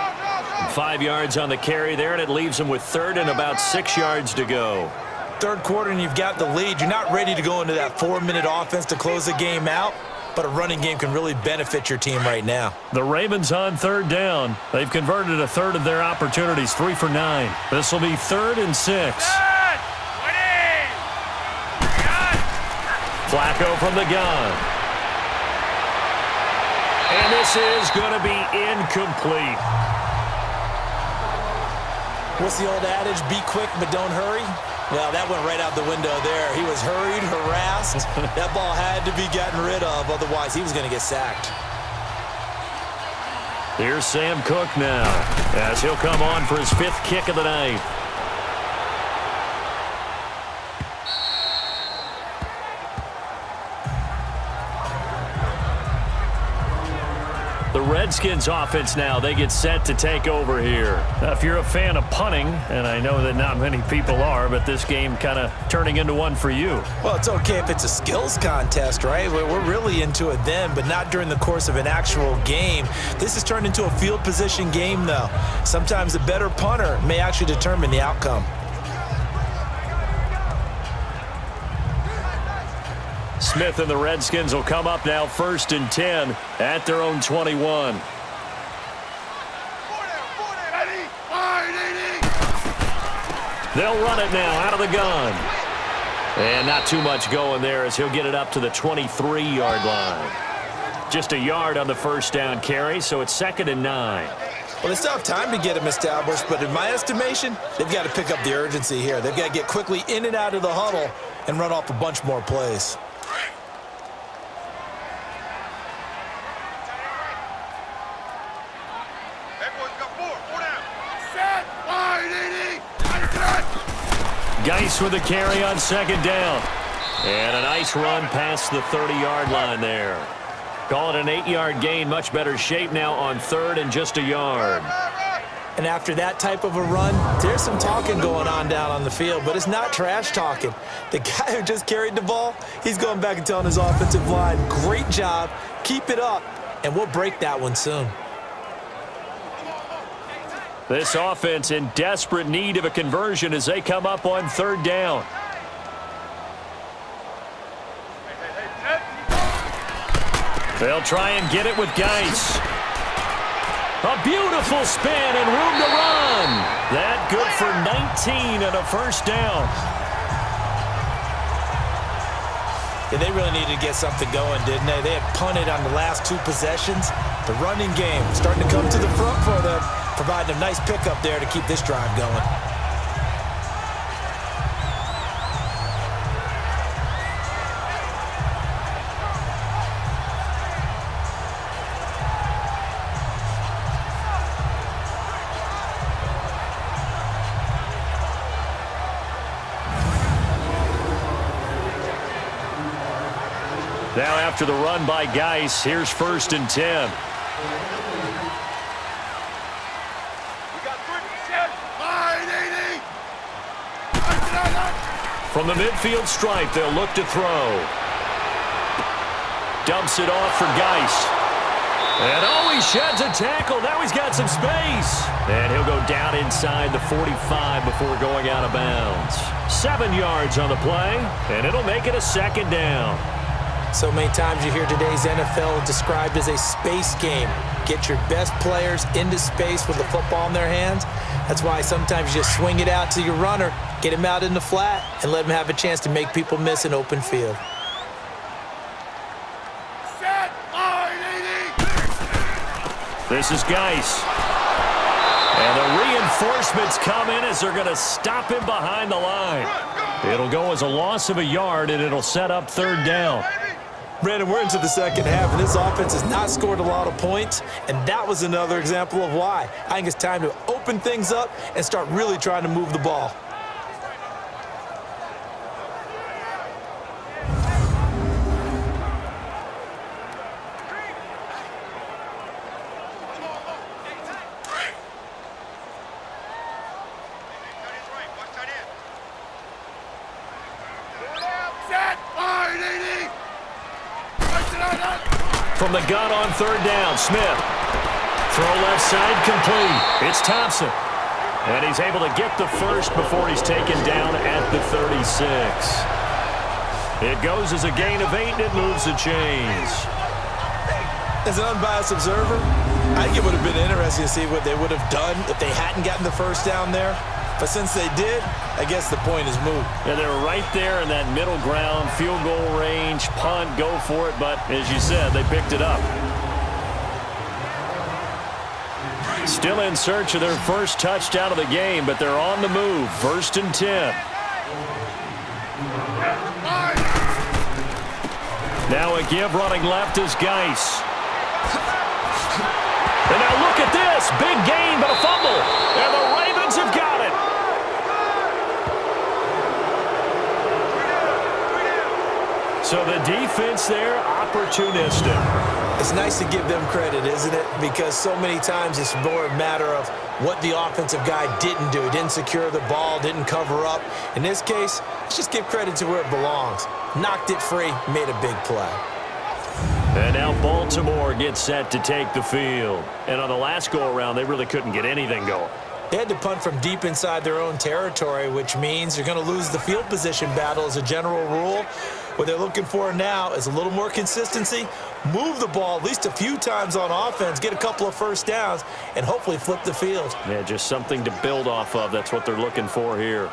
5 yards on the carry there, and it leaves them with 3rd and about 6 yards to go. 3rd quarter, and you've got the lead. You're not ready to go into that 4-minute offense to close the game out. But a running game can really benefit your team right now. The Ravens on 3rd down. They've converted a 1/3 of their opportunities, 3 for 9. This will be 3rd and 6. Flacco from the gun. And this is going to be incomplete. What's the old adage? Be quick, but don't hurry. Well, that went right out the window there. He was hurried, harassed. That ball had to be gotten rid of. Otherwise, he was going to get sacked. Here's Sam Cook now as he'll come on for his 5th kick of the night. The Redskins offense now, they get set to take over here. Now, if you're a fan of punting, and I know that not many people are, but this game kind of turning into one for you. Well, it's okay if it's a skills contest, right? We're really into it then, but not during the course of an actual game. This has turned into a field position game, though. Sometimes a better punter may actually determine the outcome. Smith and the Redskins will come up now 1st and 10 at their own 21. They'll run it now out of the gun. And not too much going there as he'll get it up to the 23-yard line. Just a yard on the 1st down carry, so it's 2nd and 9. Well, they still have time to get him established, but in my estimation, they've got to pick up the urgency here. They've got to get quickly in and out of the huddle and run off a bunch more plays. Geis with the carry on 2nd down. And a nice run past the 30-yard line there. Call it an 8-yard gain. Much better shape now on 3rd and just a yard. And after that type of a run, there's some talking going on down on the field, but it's not trash talking. The guy who just carried the ball, he's going back and telling his offensive line, great job, keep it up, and we'll break that one soon. This offense in desperate need of a conversion as they come up on 3rd down. They'll try and get it with Geis. A beautiful spin and room to run. That good for 19 and a 1st down. Yeah, they really needed to get something going, didn't they? They had punted on the last 2 possessions. The running game starting to come to the front for them, providing a nice pickup there to keep this drive going. Now after the run by Geis, here's 1st and 10. From the midfield stripe, they'll look to throw. Dumps it off for Geis. And he sheds a tackle. Now he's got some space. And he'll go down inside the 45 before going out of bounds. 7 yards on the play, and it'll make it a 2nd down. So many times you hear today's NFL described as a space game. Get your best players into space with the football in their hands. That's why sometimes you just swing it out to your runner, get him out in the flat, and let him have a chance to make people miss an open field. This is Geis. And the reinforcements come in as they're going to stop him behind the line. It'll go as a loss of a yard, and it'll set up 3rd down. Brandon, we're into the 2nd half, and this offense has not scored a lot of points, and that was another example of why. I think it's time to open things up and start really trying to move the ball. From the gun on 3rd down, Smith. Throw left side complete. It's Thompson. And he's able to get the first before he's taken down at the 36. It goes as a gain of 8, and it moves the chains. As an unbiased observer, I think it would have been interesting to see what they would have done if they hadn't gotten the first down there. But since they did, I guess the point is moot. Yeah, they're right there in that middle ground, field goal range, punt, go for it. But as you said, they picked it up. Still in search of their first touchdown of the game, but they're on the move. 1st and 10. Now a give running left is Geis. And now look at this. Big gain, but a fumble. And the Ravens have got it. So the defense there, opportunistic. It's nice to give them credit, isn't it? Because so many times it's more a matter of what the offensive guy didn't do. He didn't secure the ball, didn't cover up. In this case, let's just give credit to where it belongs. Knocked it free, made a big play. And now Baltimore gets set to take the field. And on the last go-around, they really couldn't get anything going. They had to punt from deep inside their own territory, which means you're going to lose the field position battle as a general rule. What they're looking for now is a little more consistency, move the ball at least a few times on offense, get a couple of first downs, and hopefully flip the field. Yeah, just something to build off of. That's what they're looking for here.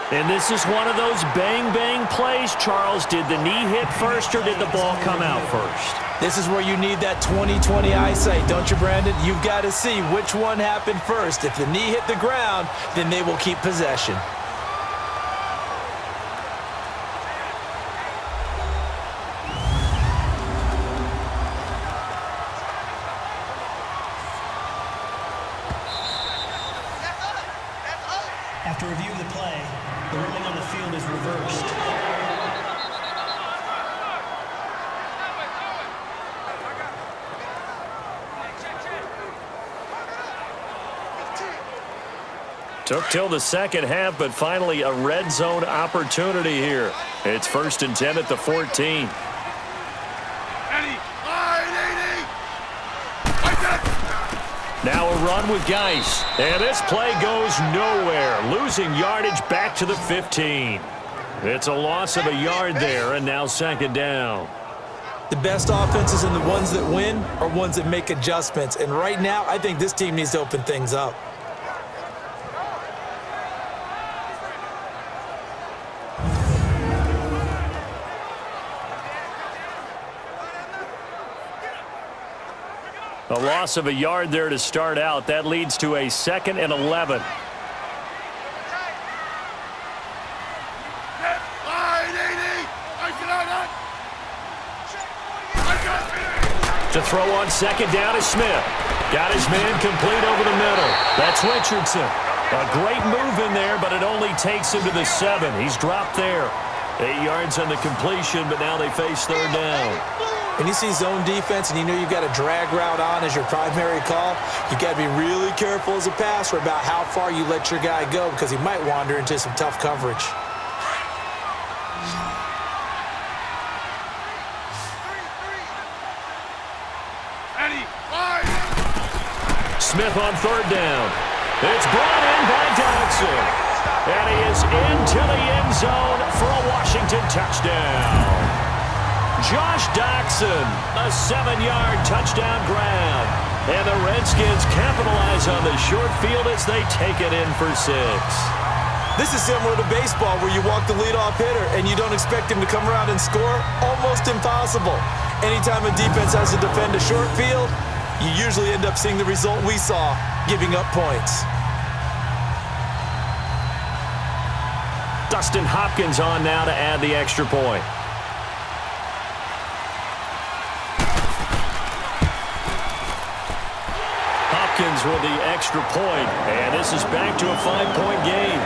And this is one of those bang-bang plays, Charles. Did the knee hit first or did the ball come out first? This is where you need that 20/20 eyesight, don't you, Brandon? You've got to see which one happened first. If the knee hit the ground, then they will keep possession. After review of the play, the ruling on the field is reversed. Took till the second half, but finally a red zone opportunity here. It's 1st and 10 at the 14. Now a run with Geis. And this play goes nowhere. Losing yardage back to the 15. It's a loss of a yard there, and now 2nd down. The best offenses and the ones that win are ones that make adjustments. And right now, I think this team needs to open things up. A loss of a yard there to start out. That leads to a 2nd and 11. To throw on 2nd down is Smith. Got his man complete over the middle. That's Richardson. A great move in there, but it only takes him to the 7. He's dropped there. 8 yards on the completion, but now they face 3rd down. When you see zone defense and you know you've got a drag route on as your primary call, you've got to be really careful as a passer about how far you let your guy go because he might wander into some tough coverage. Smith on 3rd down. It's brought in by Dodson. And he is into the end zone for a Washington touchdown. Josh Doxson, a 7-yard touchdown grab. And the Redskins capitalize on the short field as they take it in for 6. This is similar to baseball where you walk the leadoff hitter and you don't expect him to come around and score. Almost impossible. Anytime a defense has to defend a short field, you usually end up seeing the result we saw, giving up points. Dustin Hopkins on now to add the extra point. Hopkins with the extra point, and this is back to a 5-point game.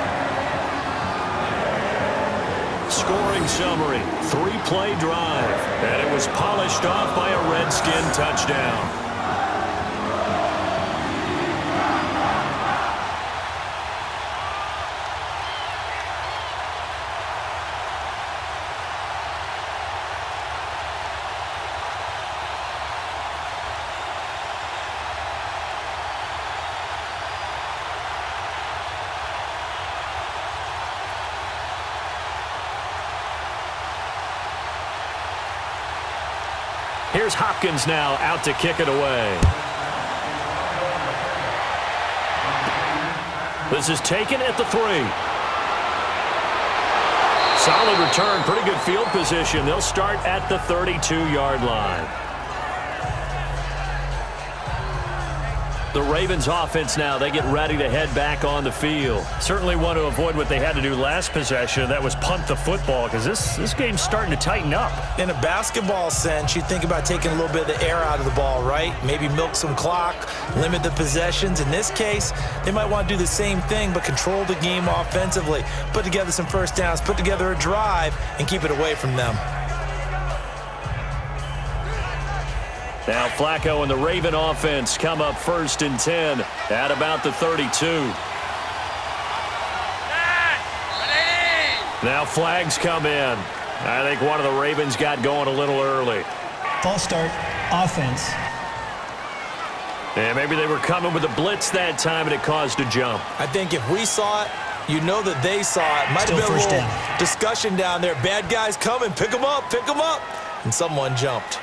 Scoring summary, 3-play drive, and it was polished off by a Redskin touchdown. Here's Hopkins now out to kick it away. This is taken at the 3. Solid return, pretty good field position. They'll start at the 32-yard line. The Ravens offense now, they get ready to head back on the field. Certainly want to avoid what they had to do last possession. That was punt the football, because this game's starting to tighten up. In a basketball sense, you think about taking a little bit of the air out of the ball, right? Maybe milk some clock, limit the possessions. In this case, they might want to do the same thing, but control the game offensively. Put together some first downs, put together a drive, and keep it away from them. Now Flacco and the Raven offense come up 1st and 10 at about the 32. Now flags come in. I think one of the Ravens got going a little early. False start, offense. And maybe they were coming with a blitz that time and it caused a jump. I think if we saw it, you know that they saw it. Might Still have been a first little down. discussion down there. Bad guys coming, pick them up, pick them up. And someone jumped.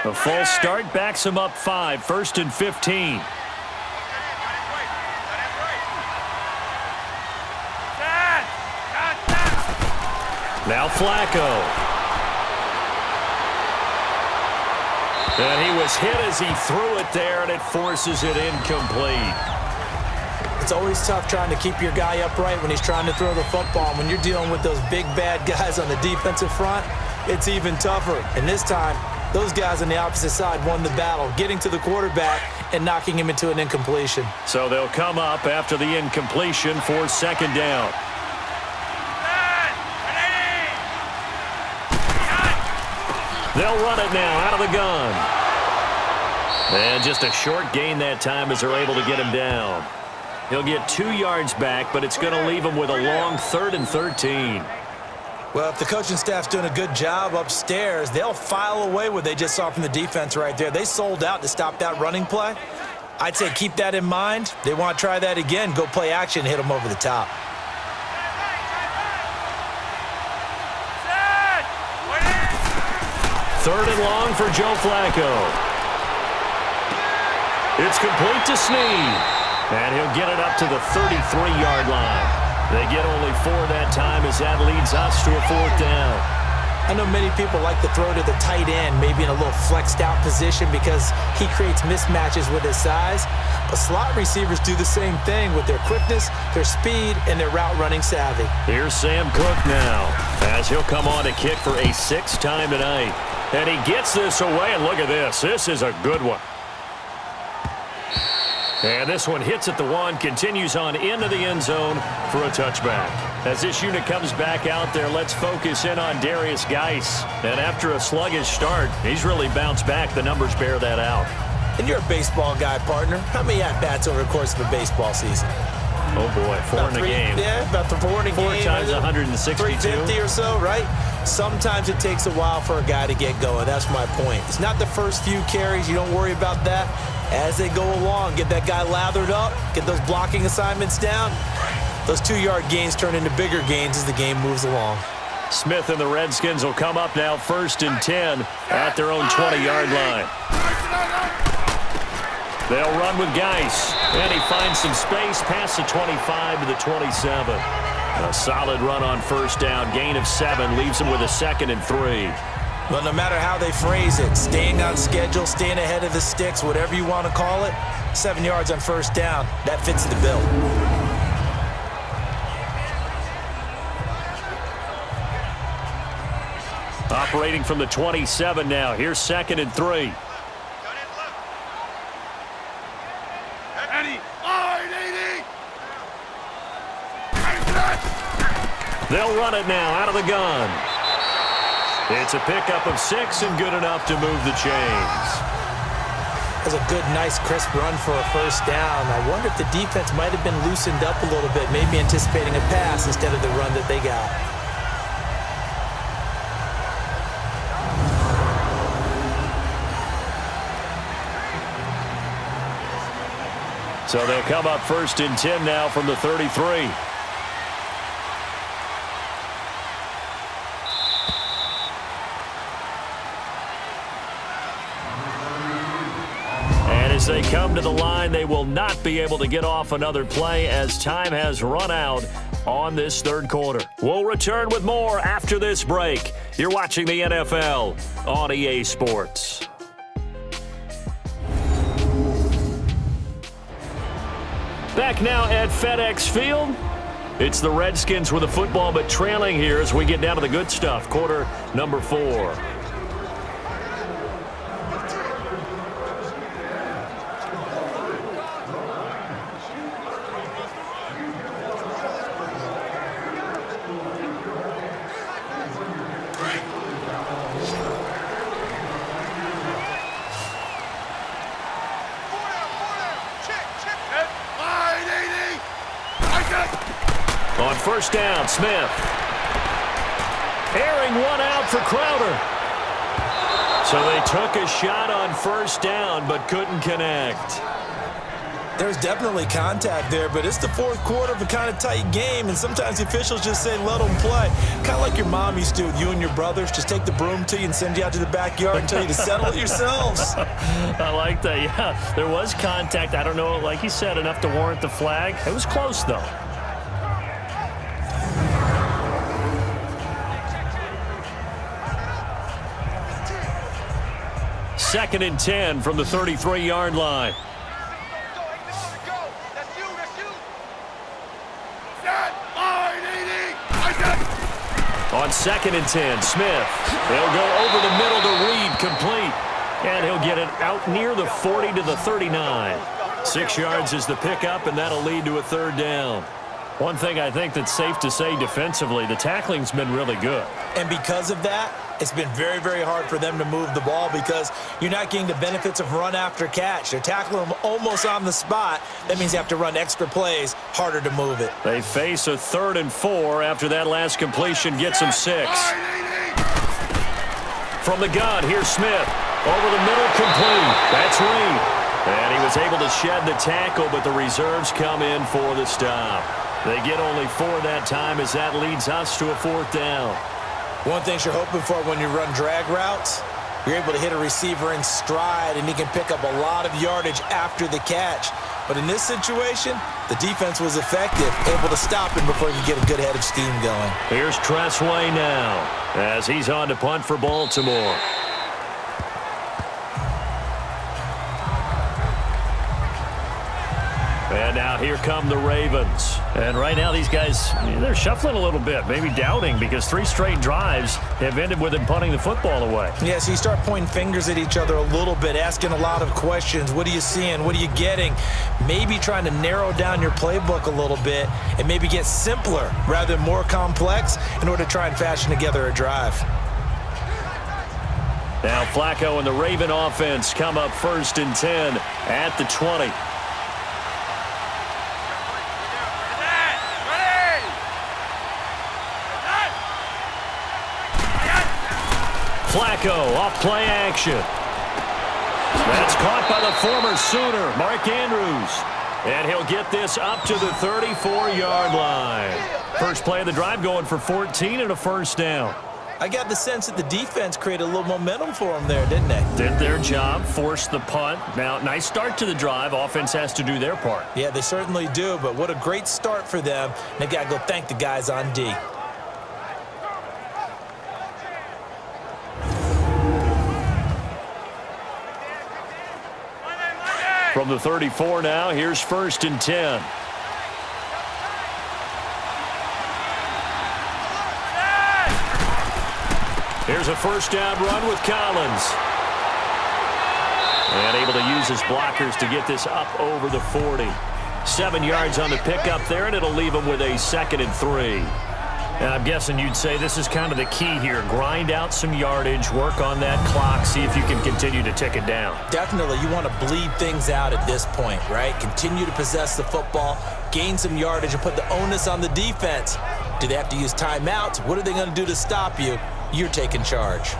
A false start backs him up 5, 1st and 15. Now Flacco. And he was hit as he threw it there, and it forces it incomplete. It's always tough trying to keep your guy upright when he's trying to throw the football. When you're dealing with those big, bad guys on the defensive front, it's even tougher. And this time, those guys on the opposite side won the battle, getting to the quarterback and knocking him into an incompletion. So they'll come up after the incompletion for 2nd down. They'll run it now out of the gun. And just a short gain that time as they're able to get him down. He'll get 2 yards back, but it's going to leave him with a long 3rd and 13. Well, if the coaching staff's doing a good job upstairs, they'll file away what they just saw from the defense right there. They sold out to stop that running play. I'd say keep that in mind. They want to try that again, go play action, hit them over the top. Third and long for Joe Flacco. It's complete to Snead. And he'll get it up to the 33-yard line. They get only 4 that time as that leads us to a 4th down. I know many people like to throw to the tight end, maybe in a little flexed out position because he creates mismatches with his size. But slot receivers do the same thing with their quickness, their speed, and their route running savvy. Here's Sam Cook now as he'll come on to kick for a 6th time tonight. And he gets this away, and look at this. This is a good one. And this one hits at the 1, continues on into the end zone for a touchback. As this unit comes back out there, let's focus in on Darius Geis. And after a sluggish start, he's really bounced back. The numbers bear that out. And you're a baseball guy, partner. How many at-bats over the course of a baseball season? Oh, boy, 4 in a game. Yeah, about 4 in a game. 4 times 162. 350 or so, right? Sometimes it takes a while for a guy to get going. That's my point. It's not the first few carries. You don't worry about that. As they go along, get that guy lathered up, get those blocking assignments down. Those 2-yard gains turn into bigger gains as the game moves along. Smith and the Redskins will come up now 1st and 10 at their own 20-yard line. They'll run with Geis, and he finds some space past the 25 to the 27. A solid run on 1st down, gain of 7, leaves him with a 2nd and 3. Well, no matter how they phrase it, staying on schedule, staying ahead of the sticks, whatever you want to call it, 7 yards on 1st down, that fits the bill. Operating from the 27 now. Here's 2nd and 3. They'll run it now out of the gun. It's a pickup of 6 and good enough to move the chains. That's a good, nice, crisp run for a 1st down. I wonder if the defense might have been loosened up a little bit, maybe anticipating a pass instead of the run that they got. So they'll come up 1st and 10 now from the 33. As they come to the line, they will not be able to get off another play as time has run out on this third quarter. We'll return with more after this break. You're watching the NFL on EA Sports. Back now at FedExField. It's the Redskins with the football, but trailing here as we get down to the good stuff. Quarter number 4. On first down, Smith. Airing one out for Crowder. So they took a shot on first down but couldn't connect. There's definitely contact there, but it's the fourth quarter of a kind of tight game, and sometimes the officials just say, let them play. Kind of like your mom used to do with you and your brothers. Just take the broom to you and send you out to the backyard and tell you to settle it yourselves. I like that, yeah. There was contact. I don't know, like you said, enough to warrant the flag. It was close, though. Second and 10 from the 33-yard line. On second and 10, Smith. He'll go over the middle to Reed, complete. And he'll get it out near the 40 to the 39. 6 yards is the pickup, and that'll lead to a third down. One thing I think that's safe to say defensively, the tackling's been really good. And because of that, it's been very, very hard for them to move the ball because you're not getting the benefits of run after catch. They're tackling them almost on the spot. That means you have to run extra plays, harder to move it. They face a 3rd and 4 after that last completion gets them 6. From the gun, here's Smith. Over the middle, complete. That's Reed. And he was able to shed the tackle, but the reserves come in for the stop. They get only 4 that time as that leads us to a 4th down. One thing you're hoping for when you run drag routes, you're able to hit a receiver in stride, and he can pick up a lot of yardage after the catch. But in this situation, the defense was effective, able to stop him before he could get a good head of steam going. Here's Tressway now as he's on to punt for Baltimore. And now here come the Ravens. And right now these guys, they're shuffling a little bit, maybe doubting because 3 straight drives have ended with them punting the football away. Yeah, so you start pointing fingers at each other a little bit, asking a lot of questions. What are you seeing? What are you getting? Maybe trying to narrow down your playbook a little bit and maybe get simpler rather than more complex in order to try and fashion together a drive. Now Flacco and the Raven offense come up 1st and 10 at the 20. Flacco off play action. That's caught by the former Sooner, Mark Andrews. And he'll get this up to the 34-yard line. First play of the drive going for 14 and a first down. I got the sense that the defense created a little momentum for them there, didn't they? Did their job, forced the punt. Now, nice start to the drive. Offense has to do their part. Yeah, they certainly do, but what a great start for them. And they got to go thank the guys on D. From the 34 now, here's 1st and 10. Here's a first down run with Collins. And able to use his blockers to get this up over the 40. 7 yards on the pickup there, and it'll leave him with a 2nd and 3. And I'm guessing you'd say this is kind of the key here. Grind out some yardage, work on that clock, see if you can continue to tick it down. Definitely, you want to bleed things out at this point, right? Continue to possess the football, gain some yardage, and put the onus on the defense. Do they have to use timeouts? What are they going to do to stop you? You're taking charge.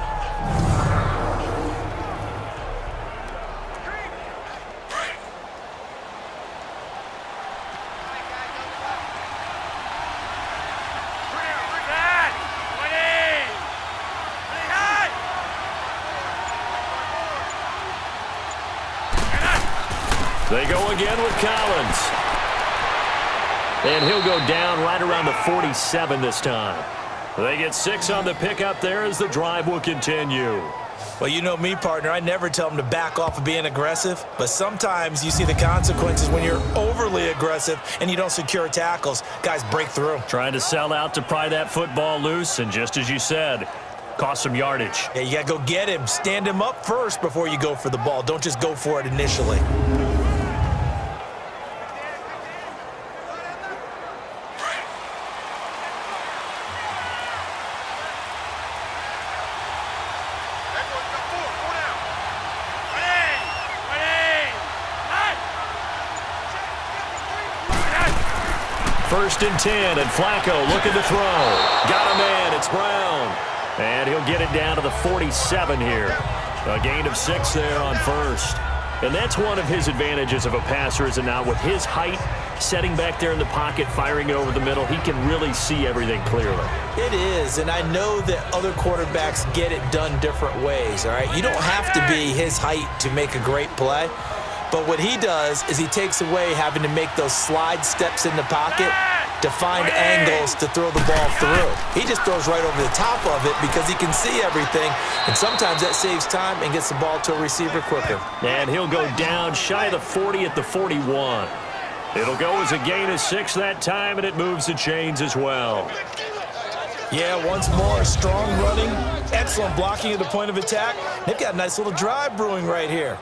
They go again with Collins. And he'll go down right around the 47 this time. They get 6 on the pickup there as the drive will continue. Well, you know me, partner. I never tell them to back off of being aggressive, but sometimes you see the consequences when you're overly aggressive and you don't secure tackles. Guys break through. Trying to sell out to pry that football loose, and just as you said, cost some yardage. Yeah, you got to go get him. Stand him up first before you go for the ball. Don't just go for it initially. First and 10, and Flacco looking to throw. Got a man, it's Brown. And he'll get it down to the 47 here. A gain of 6 there on first. And that's one of his advantages of a passer, is it not? With his height, setting back there in the pocket, firing it over the middle, he can really see everything clearly. It is, and I know that other quarterbacks get it done different ways, all right? You don't have to be his height to make a great play. But what he does is he takes away having to make those slide steps in the pocket to find angles to throw the ball through. He just throws right over the top of it because he can see everything, and sometimes that saves time and gets the ball to a receiver quicker. And he'll go down shy of the 40 at the 41. It'll go as a gain of 6 that time, and it moves the chains as well. Yeah, once more, strong running, excellent blocking at the point of attack. They've got a nice little drive brewing right here.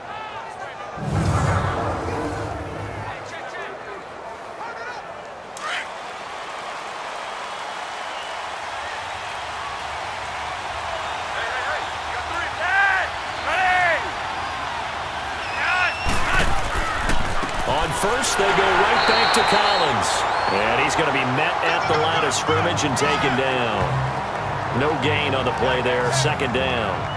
First, they go right back to Collins. And he's going to be met at the line of scrimmage and taken down. No gain on the play there, second down.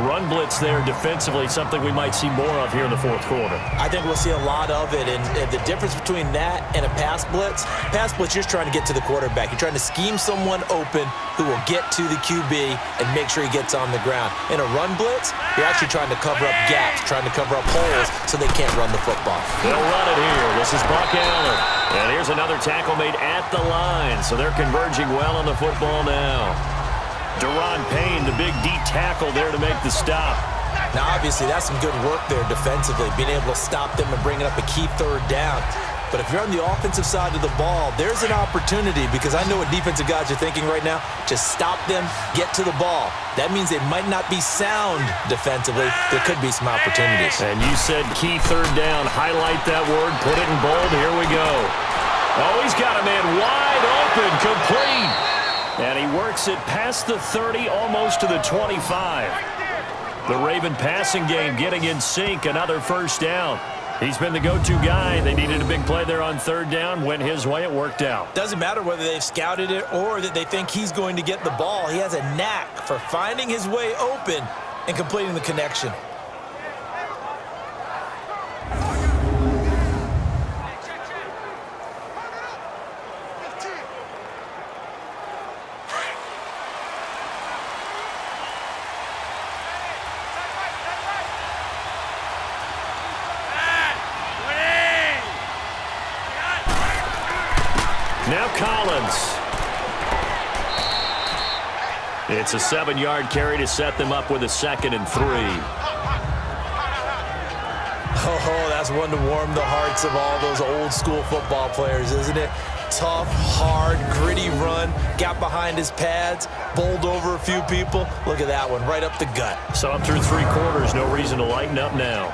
Run blitz there defensively, something we might see more of here in the fourth quarter. I think we'll see a lot of it, and the difference between that and a pass blitz, you're just trying to get to the quarterback. You're trying to scheme someone open who will get to the QB and make sure he gets on the ground. In a run blitz, you're actually trying to cover up gaps, trying to cover up holes so they can't run the football. They'll run it here. This is Buck Allen. And here's another tackle made at the line, so they're converging well on the football now. Deron Payne, the big D tackle there to make the stop. Now, obviously, that's some good work there defensively, being able to stop them and bring up a key third down. But if you're on the offensive side of the ball, there's an opportunity, because I know what defensive guys are thinking right now. Just stop them, get to the ball. That means they might not be sound defensively. There could be some opportunities. And you said key third down. Highlight that word. Put it in bold. Here we go. Oh, he's got a man wide open, complete. And he works it past the 30, almost to the 25. The Raven passing game getting in sync, another first down. He's been the go-to guy. They needed a big play there on third down. Went his way, it worked out. Doesn't matter whether they've scouted it or that they think he's going to get the ball. He has a knack for finding his way open and completing the connection. Now Collins. It's a 7-yard carry to set them up with a 2nd and 3. Oh, that's one to warm the hearts of all those old school football players, isn't it? Tough, hard, gritty run, got behind his pads, bowled over a few people. Look at that one, right up the gut. So up through 3 quarters, no reason to lighten up now.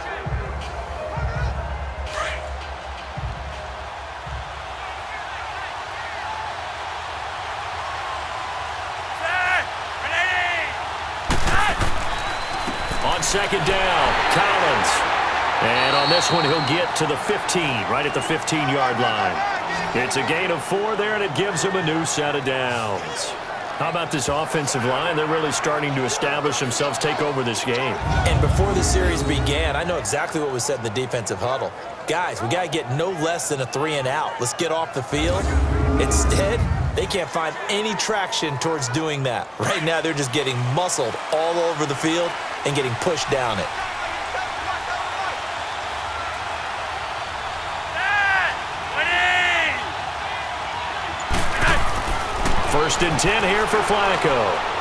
Second down, Collins. And on this one, he'll get to the 15, right at the 15-yard line. It's a gain of 4 there, and it gives him a new set of downs. How about this offensive line? They're really starting to establish themselves, take over this game. And before the series began, I know exactly what was said in the defensive huddle. Guys, we got to get no less than a 3 and out. Let's get off the field. Instead, they can't find any traction towards doing that. Right now, they're just getting muscled all over the field and getting pushed down it. First and 10 here for Flacco.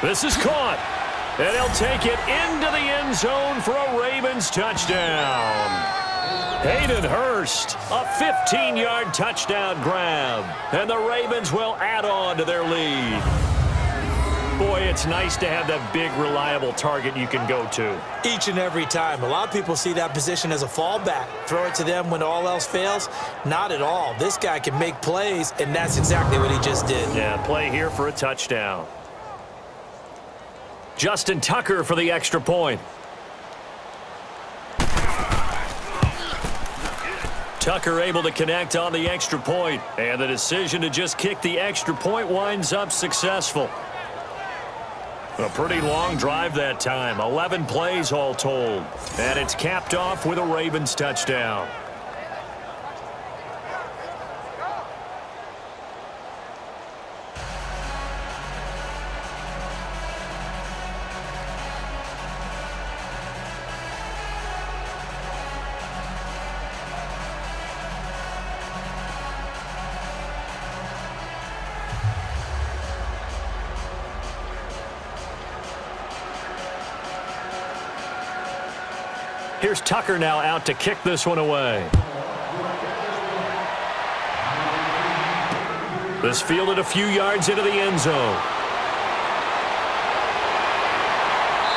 This is caught. And he'll take it into the end zone for a Ravens touchdown. Hayden Hurst, a 15-yard touchdown grab. And the Ravens will add on to their lead. Boy, it's nice to have that big, reliable target you can go to. Each and every time. A lot of people see that position as a fallback. Throw it to them when all else fails. Not at all. This guy can make plays, and that's exactly what he just did. Yeah, play here for a touchdown. Justin Tucker for the extra point. Tucker able to connect on the extra point, and the decision to just kick the extra point winds up successful. A pretty long drive that time, 11 plays all told, and it's capped off with a Ravens touchdown. Here's Tucker now out to kick this one away. This fielded a few yards into the end zone.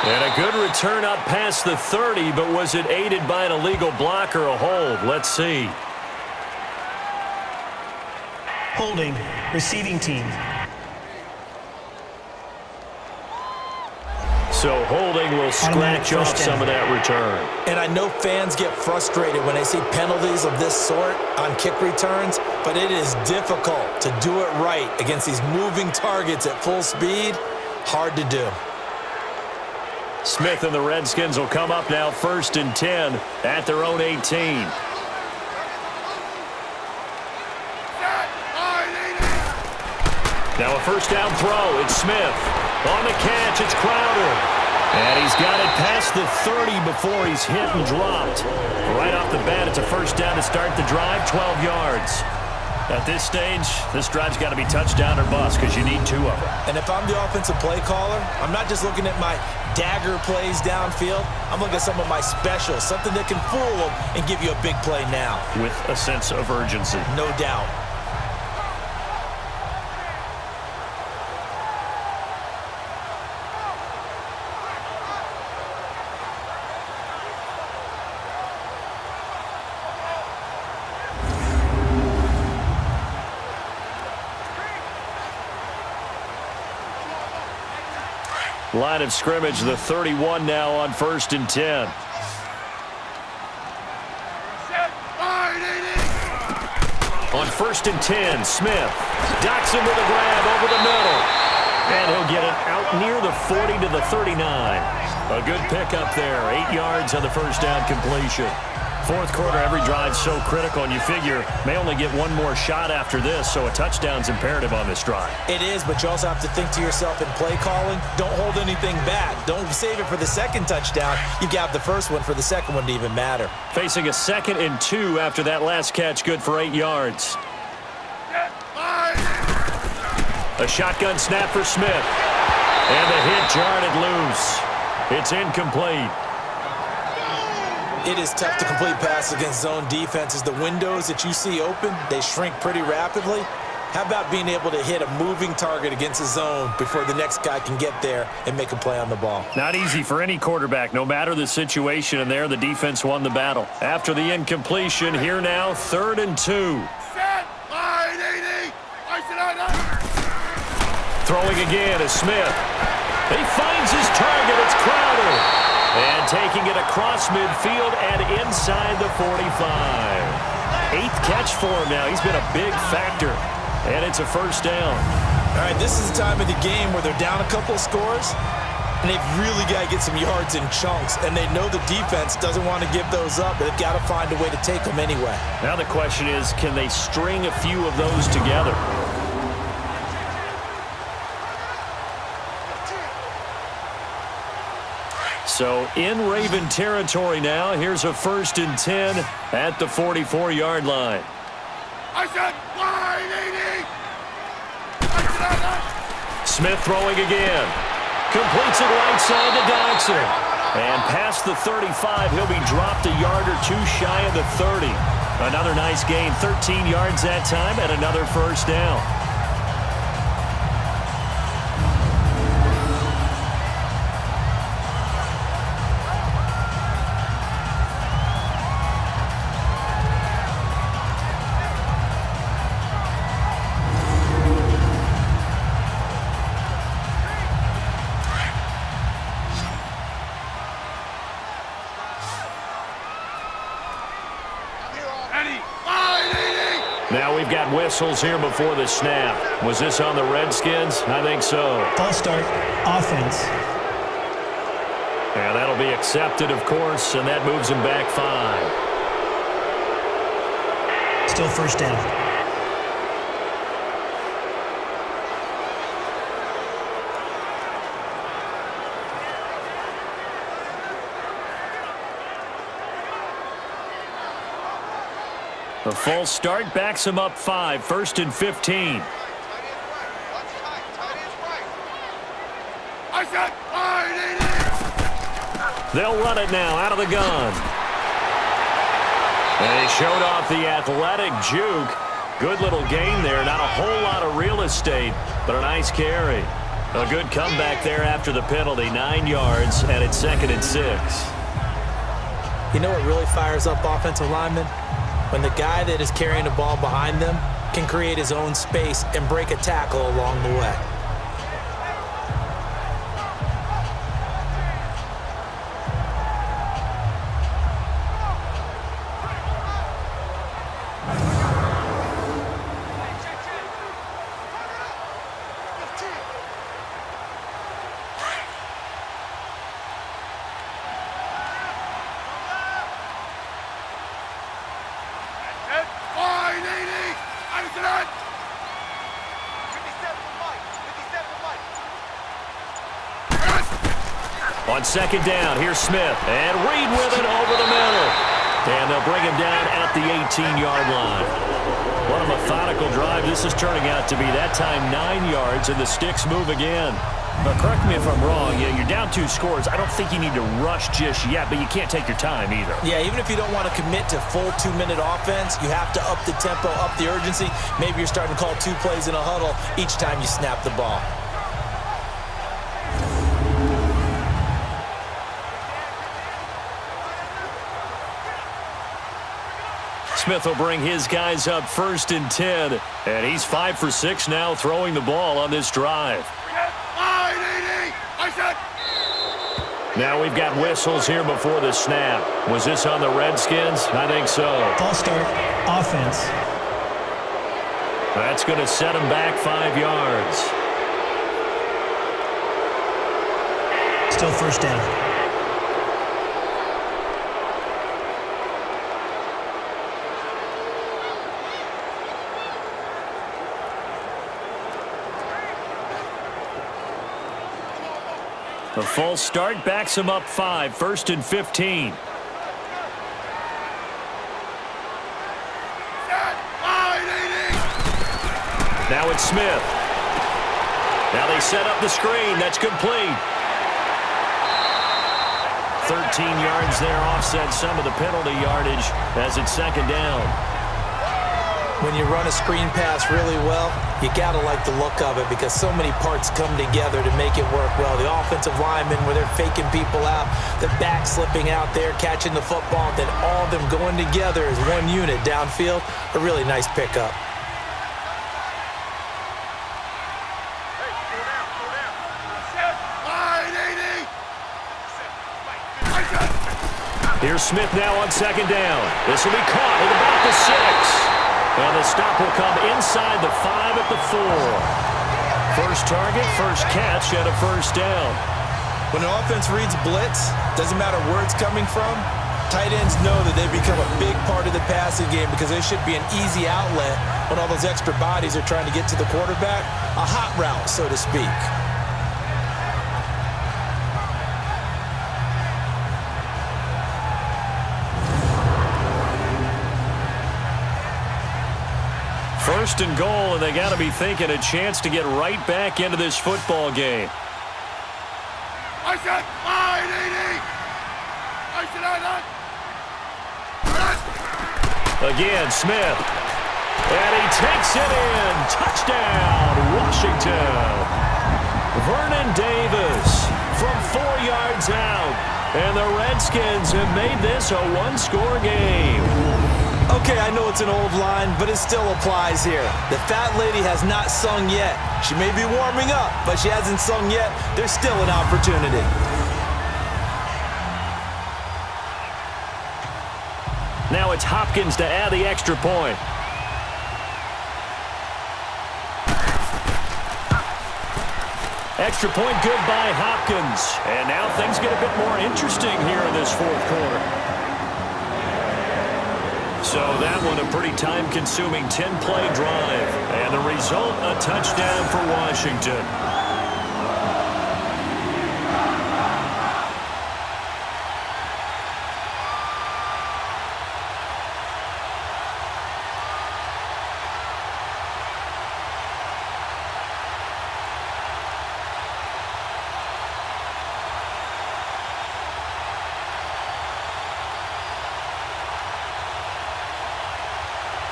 And a good return up past the 30, but was it aided by an illegal block or a hold? Let's see. Holding, receiving team. So holding will scratch off some of that return. And I know fans get frustrated when they see penalties of this sort on kick returns, but it is difficult to do it right against these moving targets at full speed. Hard to do. Smith and the Redskins will come up now first and 10 at their own 18. Now a first down throw. It's Smith. On the catch, it's Crowder. And he's got it past the 30 before he's hit and dropped. Right off the bat, it's a first down to start the drive, 12 yards. At this stage, this drive's got to be touchdown or bust because you need two of them. And if I'm the offensive play caller, I'm not just looking at my dagger plays downfield. I'm looking at some of my specials, something that can fool them and give you a big play now. With a sense of urgency. No doubt. Line of scrimmage, the 31 now on first and 10. On first and 10, Smith docks him with a grab over the middle. And he'll get it out near the 40 to the 39. A good pickup there, 8 yards on the first down completion. Fourth quarter, every drive so critical, and you figure may only get one more shot after this, so a touchdown's imperative on this drive. It is, but you also have to think to yourself in play calling, don't hold anything back. Don't save it for the second touchdown. You got the first one for the second one to even matter. Facing a 2nd and 2 after that last catch, good for 8 yards. A shotgun snap for Smith. And the hit jarred it loose. It's incomplete. It is tough to complete passes against zone defenses. The windows that you see open, they shrink pretty rapidly. How about being able to hit a moving target against a zone before the next guy can get there and make a play on the ball? Not easy for any quarterback, no matter the situation, and there the defense won the battle. After the incompletion, here now, 3rd and 2. Throwing again is Smith. He finds his target. It's Crowder. And taking it across midfield and inside the 45. 8th catch for him now. He's been a big factor. And it's a first down. All right, this is the time of the game where they're down a couple of scores, and they've really got to get some yards in chunks. And they know the defense doesn't want to give those up, but they've got to find a way to take them anyway. Now the question is, can they string a few of those together? So in Raven territory now. Here's a 1st and 10 at the 44-yard line. I said wide 80. Smith throwing again. Completes it right side to Dodson. And past the 35, he'll be dropped a yard or two shy of the 30. Another nice gain, 13 yards that time, and another 1st down. Now we've got whistles here before the snap. Was this on the Redskins? I think so. False start, offense. And that'll be accepted, of course, and that moves him back 5. Still 1st down. The false start backs him up 5, 1st and 15. I said wide 80. They'll run it now out of the gun. And he showed off the athletic juke. Good little gain there. Not a whole lot of real estate, but a nice carry. A good comeback there after the penalty. 9 yards, and it's 2nd and 6. You know what really fires up offensive linemen? When the guy that is carrying the ball behind them can create his own space and break a tackle along the way. On 2nd down, here's Smith. And Reed with it over the middle. And they'll bring him down at the 18-yard line. What a methodical drive this is turning out to be. That time 9 yards, and the sticks move again. But correct me if I'm wrong. You're down 2 scores. I don't think you need to rush just yet, but you can't take your time either. Yeah, even if you don't want to commit to full 2-minute offense, you have to up the tempo, up the urgency. Maybe you're starting to call 2 plays in a huddle each time you snap the ball. Smith will bring his guys up 1st and 10. And he's 5 for 6 now throwing the ball on this drive. Now we've got whistles here before the snap. Was this on the Redskins? I think so. False start, offense. That's going to set him back 5 yards. Still 1st down. The false start backs him up 5, 1st and 15. Now it's Smith. Now they set up the screen. That's complete. 13 yards there, offset some of the penalty yardage as it's 2nd down. When you run a screen pass really well, you got to like the look of it because so many parts come together to make it work well. The offensive linemen, where they're faking people out, the back slipping out there, catching the football, then all of them going together as one unit downfield. A really nice pickup. Here's Smith now on 2nd down. This will be caught at about the 6. And the stop will come inside the 5 at the 4. First target, first catch, and a 1st down. When an offense reads blitz, doesn't matter where it's coming from, tight ends know that they become a big part of the passing game because they should be an easy outlet when all those extra bodies are trying to get to the quarterback. A hot route, so to speak. First and goal, and they got to be thinking a chance to get right back into this football game. I said, Again, Smith. And he takes it in. Touchdown, Washington. Vernon Davis from 4 yards out. And the Redskins have made this a one-score game. Okay, I know it's an old line, but it still applies here. The fat lady has not sung yet. She may be warming up, but she hasn't sung yet. There's still an opportunity. Now it's Hopkins to add the extra point. Extra point good by Hopkins. And now things get a bit more interesting here in this fourth quarter. So that one a pretty time-consuming 10-play drive. And the result, a touchdown for Washington.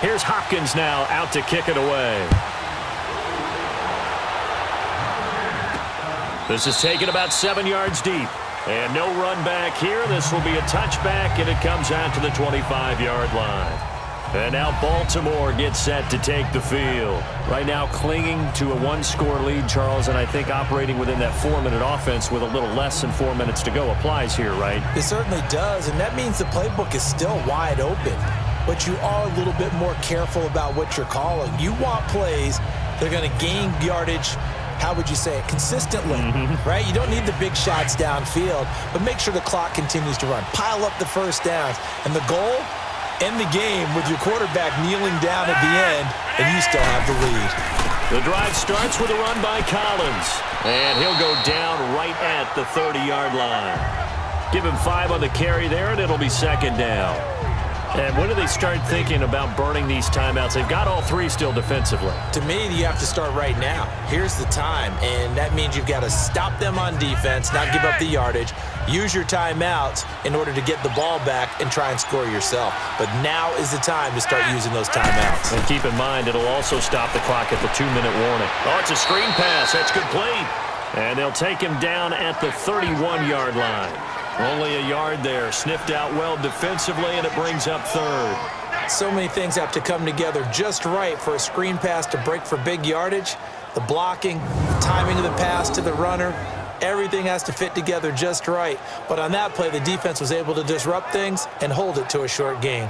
Here's Hopkins now out to kick it away. This is taken about 7 yards deep. And no run back here. This will be a touchback, and it comes out to the 25-yard line. And now Baltimore gets set to take the field. Right now clinging to a one-score lead, Charles, and I think operating within that 4-minute offense with a little less than 4 minutes to go applies here, right? It certainly does, and that means the playbook is still wide open. But you are a little bit more careful about what you're calling. You want plays that are going to gain yardage, how would you say it, consistently, right? You don't need the big shots downfield, but make sure the clock continues to run. Pile up the first downs. And the goal, end the game with your quarterback kneeling down at the end, and you still have the lead. The drive starts with a run by Collins, and he'll go down right at the 30-yard line. Give him 5 on the carry there, and it'll be second down. And when do they start thinking about burning these timeouts? They've got all 3 still defensively. To me, you have to start right now. Here's the time, and that means you've got to stop them on defense, not give up the yardage, use your timeouts in order to get the ball back and try and score yourself. But now is the time to start using those timeouts. And keep in mind, it'll also stop the clock at the 2-minute warning. Oh, it's a screen pass. That's complete. And they'll take him down at the 31-yard line. Only a yard there. Sniffed out well defensively, and it brings up third. So many things have to come together just right for a screen pass to break for big yardage. The blocking, the timing of the pass to the runner, everything has to fit together just right. But on that play, the defense was able to disrupt things and hold it to a short gain.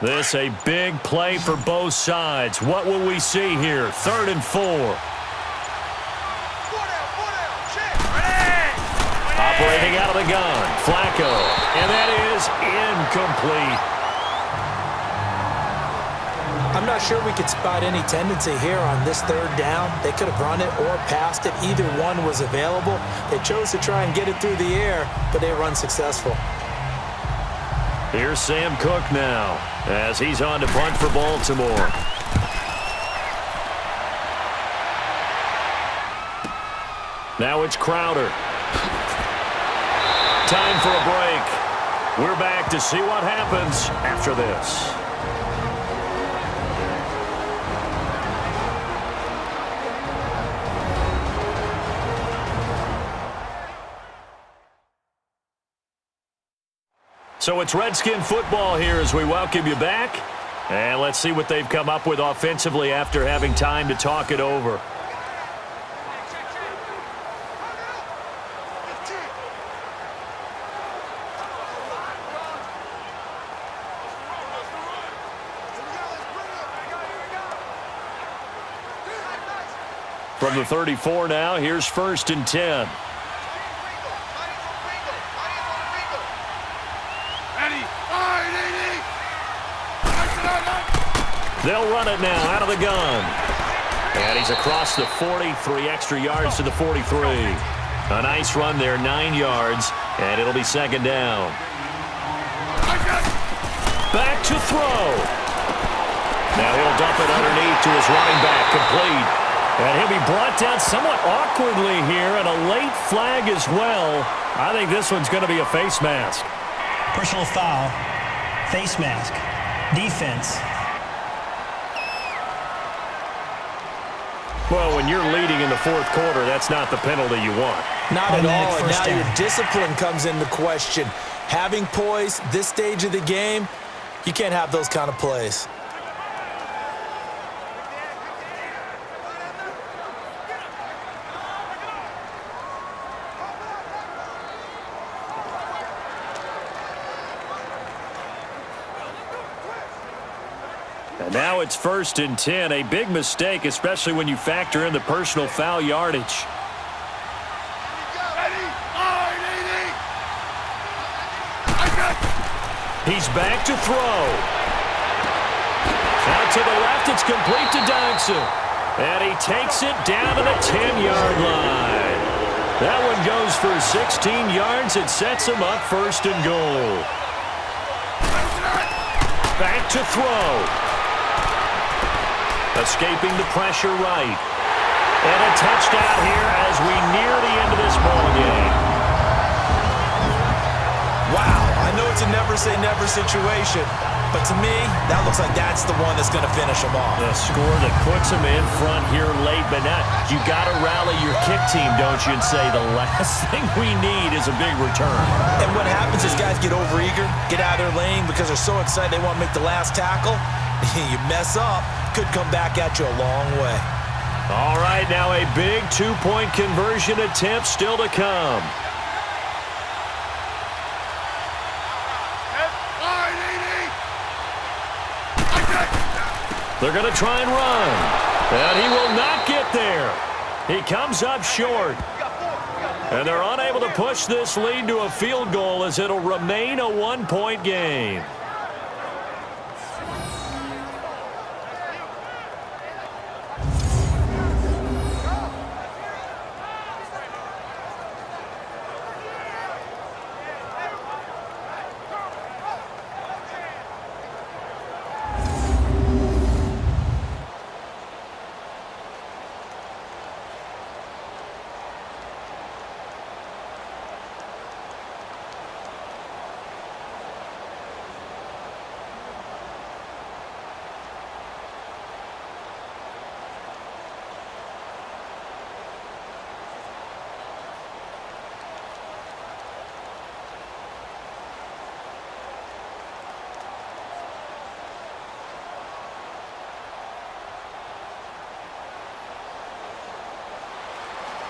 This a big play for both sides. What will we see here? 3rd and 4. Operating out of the gun, Flacco. And that is incomplete. I'm not sure we could spot any tendency here on this 3rd down. They could have run it or passed it. Either one was available. They chose to try and get it through the air, but they were unsuccessful. Here's Sam Cook now as he's on to punt for Baltimore. Now it's Crowder. Time for a break. We're back to see what happens after this. So it's Redskin football here as we welcome you back. And let's see what they've come up with offensively after having time to talk it over. From the 34 now, here's 1st and 10. They'll run it now out of the gun. And he's across the 40, 3 extra yards to the 43. A nice run there, 9 yards, and it'll be second down. Back to throw. Now he'll dump it underneath to his running back, complete. And he'll be brought down somewhat awkwardly here, and a late flag as well. I think this one's going to be a face mask. Personal foul, face mask, defense. Well, when you're leading in the fourth quarter, that's not the penalty you want. Not at all, and first now down. your discipline comes into question. Having poise this stage of the game, you can't have those kind of plays. And now it's 1st and 10. A big mistake, especially when you factor in the personal foul yardage. He's back to throw. Out to the left, it's complete to Dodson. And he takes it down to the 10-yard line. That one goes for 16 yards. It sets him up 1st and goal. Back to throw. Escaping the pressure right. And a touchdown here as we near the end of this ballgame. Wow, I know it's a never-say-never situation, but to me, that looks like that's the one that's going to finish them off. The score that puts them in front here late, but now you got to rally your kick team, don't you, and say the last thing we need is a big return. And what happens is guys get overeager, get out of their lane because they're so excited they want to make the last tackle. You mess up, could come back at you a long way. All right, now a big two-point conversion attempt still to come. They're going to try and run. And he will not get there. He comes up short. And they're unable to push this lead to a field goal as it'll remain a 1-point game.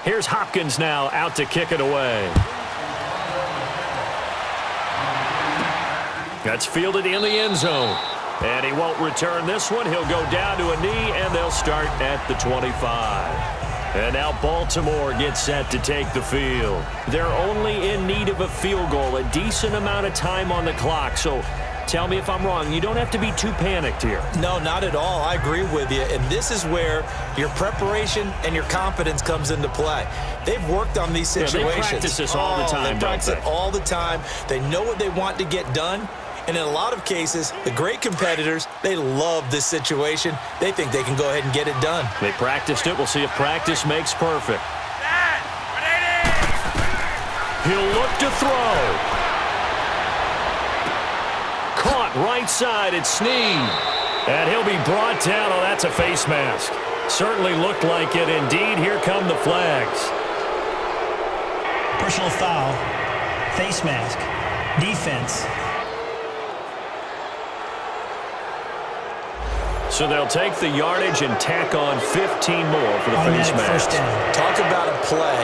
Here's Hopkins now out to kick it away. That's fielded in the end zone. And he won't return this one. He'll go down to a knee, and they'll start at the 25. And now Baltimore gets set to take the field. They're only in need of a field goal, a decent amount of time on the clock. So tell me if I'm wrong. You don't have to be too panicked here. No, not at all. I agree with you. And this is where your preparation and your confidence comes into play. They've worked on these situations. Yeah, they practice this all the time, They practice don't it they? all the time. They know what they want to get done. And in a lot of cases, the great competitors, they love this situation. They think they can go ahead and get it done. They practiced it. We'll see if practice makes perfect. He'll look to throw. Caught right side at Snead. And he'll be brought down. Oh, that's a face mask. Certainly looked like it. Indeed, here come the flags. Personal foul, face mask, defense. So they'll take the yardage and tack on 15 more for the face Automatic mask. first down. Talk about a play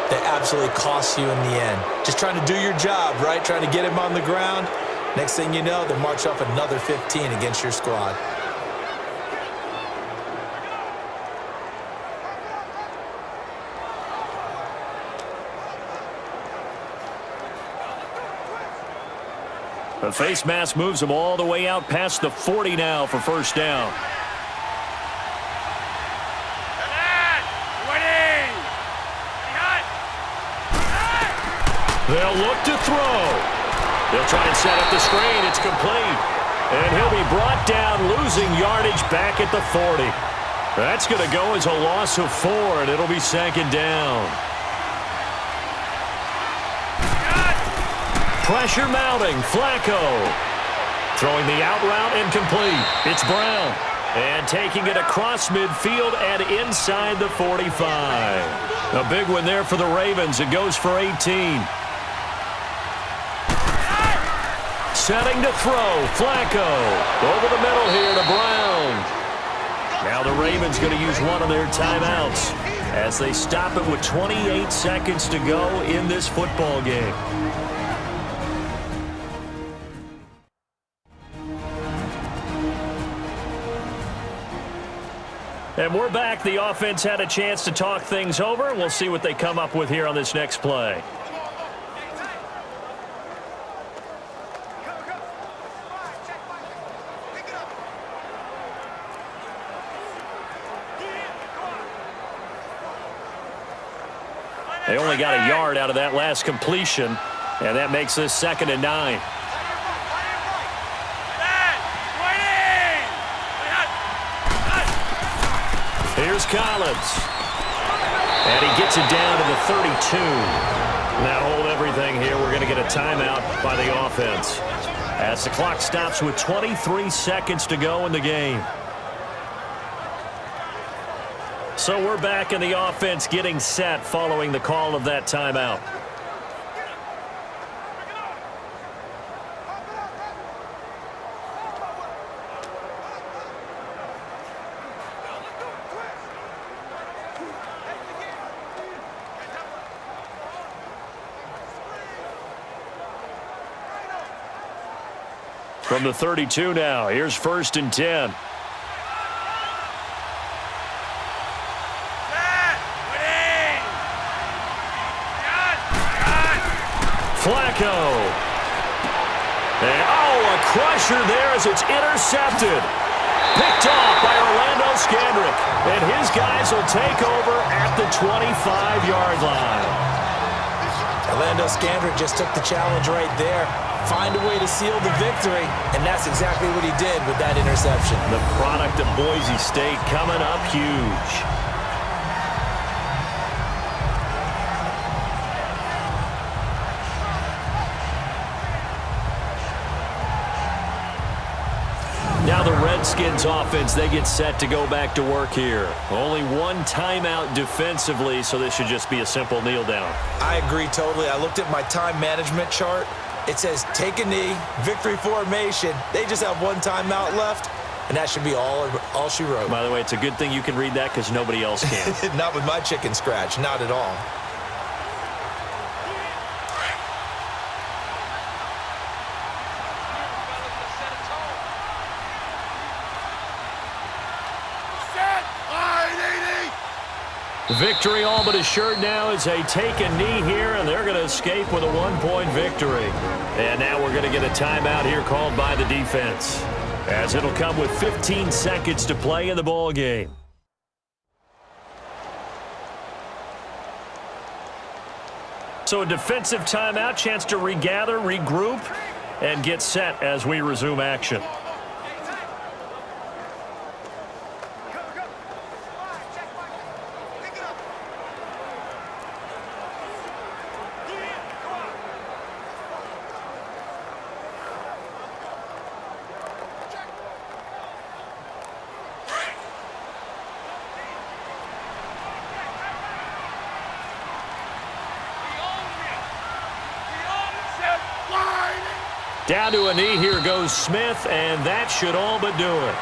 that absolutely costs you in the end. Just trying to do your job, right? Trying to get him on the ground. Next thing you know, they march off another 15 against your squad. The face mask moves them all the way out past the 40 now for first down. They'll look to throw. They'll try and set up the screen. It's complete. And he'll be brought down, losing yardage back at the 40. That's going to go as a loss of 4, and it'll be second down. Pressure mounting. Flacco throwing the out route incomplete. It's Brown. And taking it across midfield and inside the 45. A big one there for the Ravens. It goes for 18. Setting to throw. Flacco over the middle here to Brown. Now the Ravens going to use one of their timeouts as they stop it with 28 seconds to go in this football game. And we're back. The offense had a chance to talk things over. We'll see what they come up with here on this next play. They only got a yard out of that last completion, and that makes this 2nd and 9. Here's Collins. And he gets it down to the 32. Now hold everything here. We're going to get a timeout by the offense as the clock stops with 23 seconds to go in the game. So we're back in the offense getting set following the call of that timeout. From the 32 now, here's 1st and 10. Flacco. And, a crusher there as it's intercepted. Picked off by Orlando Scandrick. And his guys will take over at the 25-yard line. Orlando Scandrick just took the challenge right there. Find a way to seal the victory, and that's exactly what he did with that interception. The product of Boise State coming up huge. Now the Redskins offense, they get set to go back to work here. Only one timeout defensively, so this should just be a simple kneel down. I agree totally. I looked at my time management chart. It says take a knee, victory formation. They just have one timeout left, and that should be all she wrote. By the way, it's a good thing you can read that because nobody else can. Not with my chicken scratch, not at all. Victory all but assured now as they take a knee here, and they're going to escape with a 1-point victory. And now we're going to get a timeout here called by the defense, as it'll come with 15 seconds to play in the ball game. So a defensive timeout, chance to regather, regroup, and get set as we resume action. Down to a knee, here goes Smith, and that should all but do it.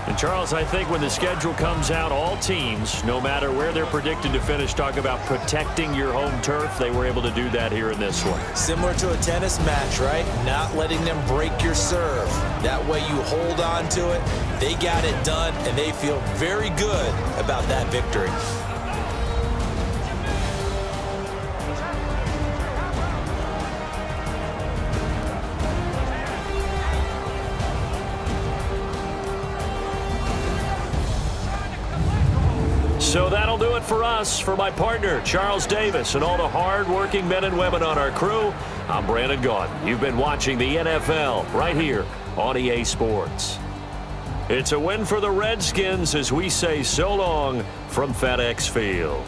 And Charles, I think when the schedule comes out, all teams, no matter where they're predicted to finish, talk about protecting your home turf. They were able to do that here in this one. Similar to a tennis match, right? Not letting them break your serve. That way you hold on to it. They got it done, and they feel very good about that victory. So that'll do it for us. For my partner, Charles Davis, and all the hard-working men and women on our crew, I'm Brandon Gaudin. You've been watching the NFL right here on EA Sports. It's a win for the Redskins as we say so long from FedEx Field.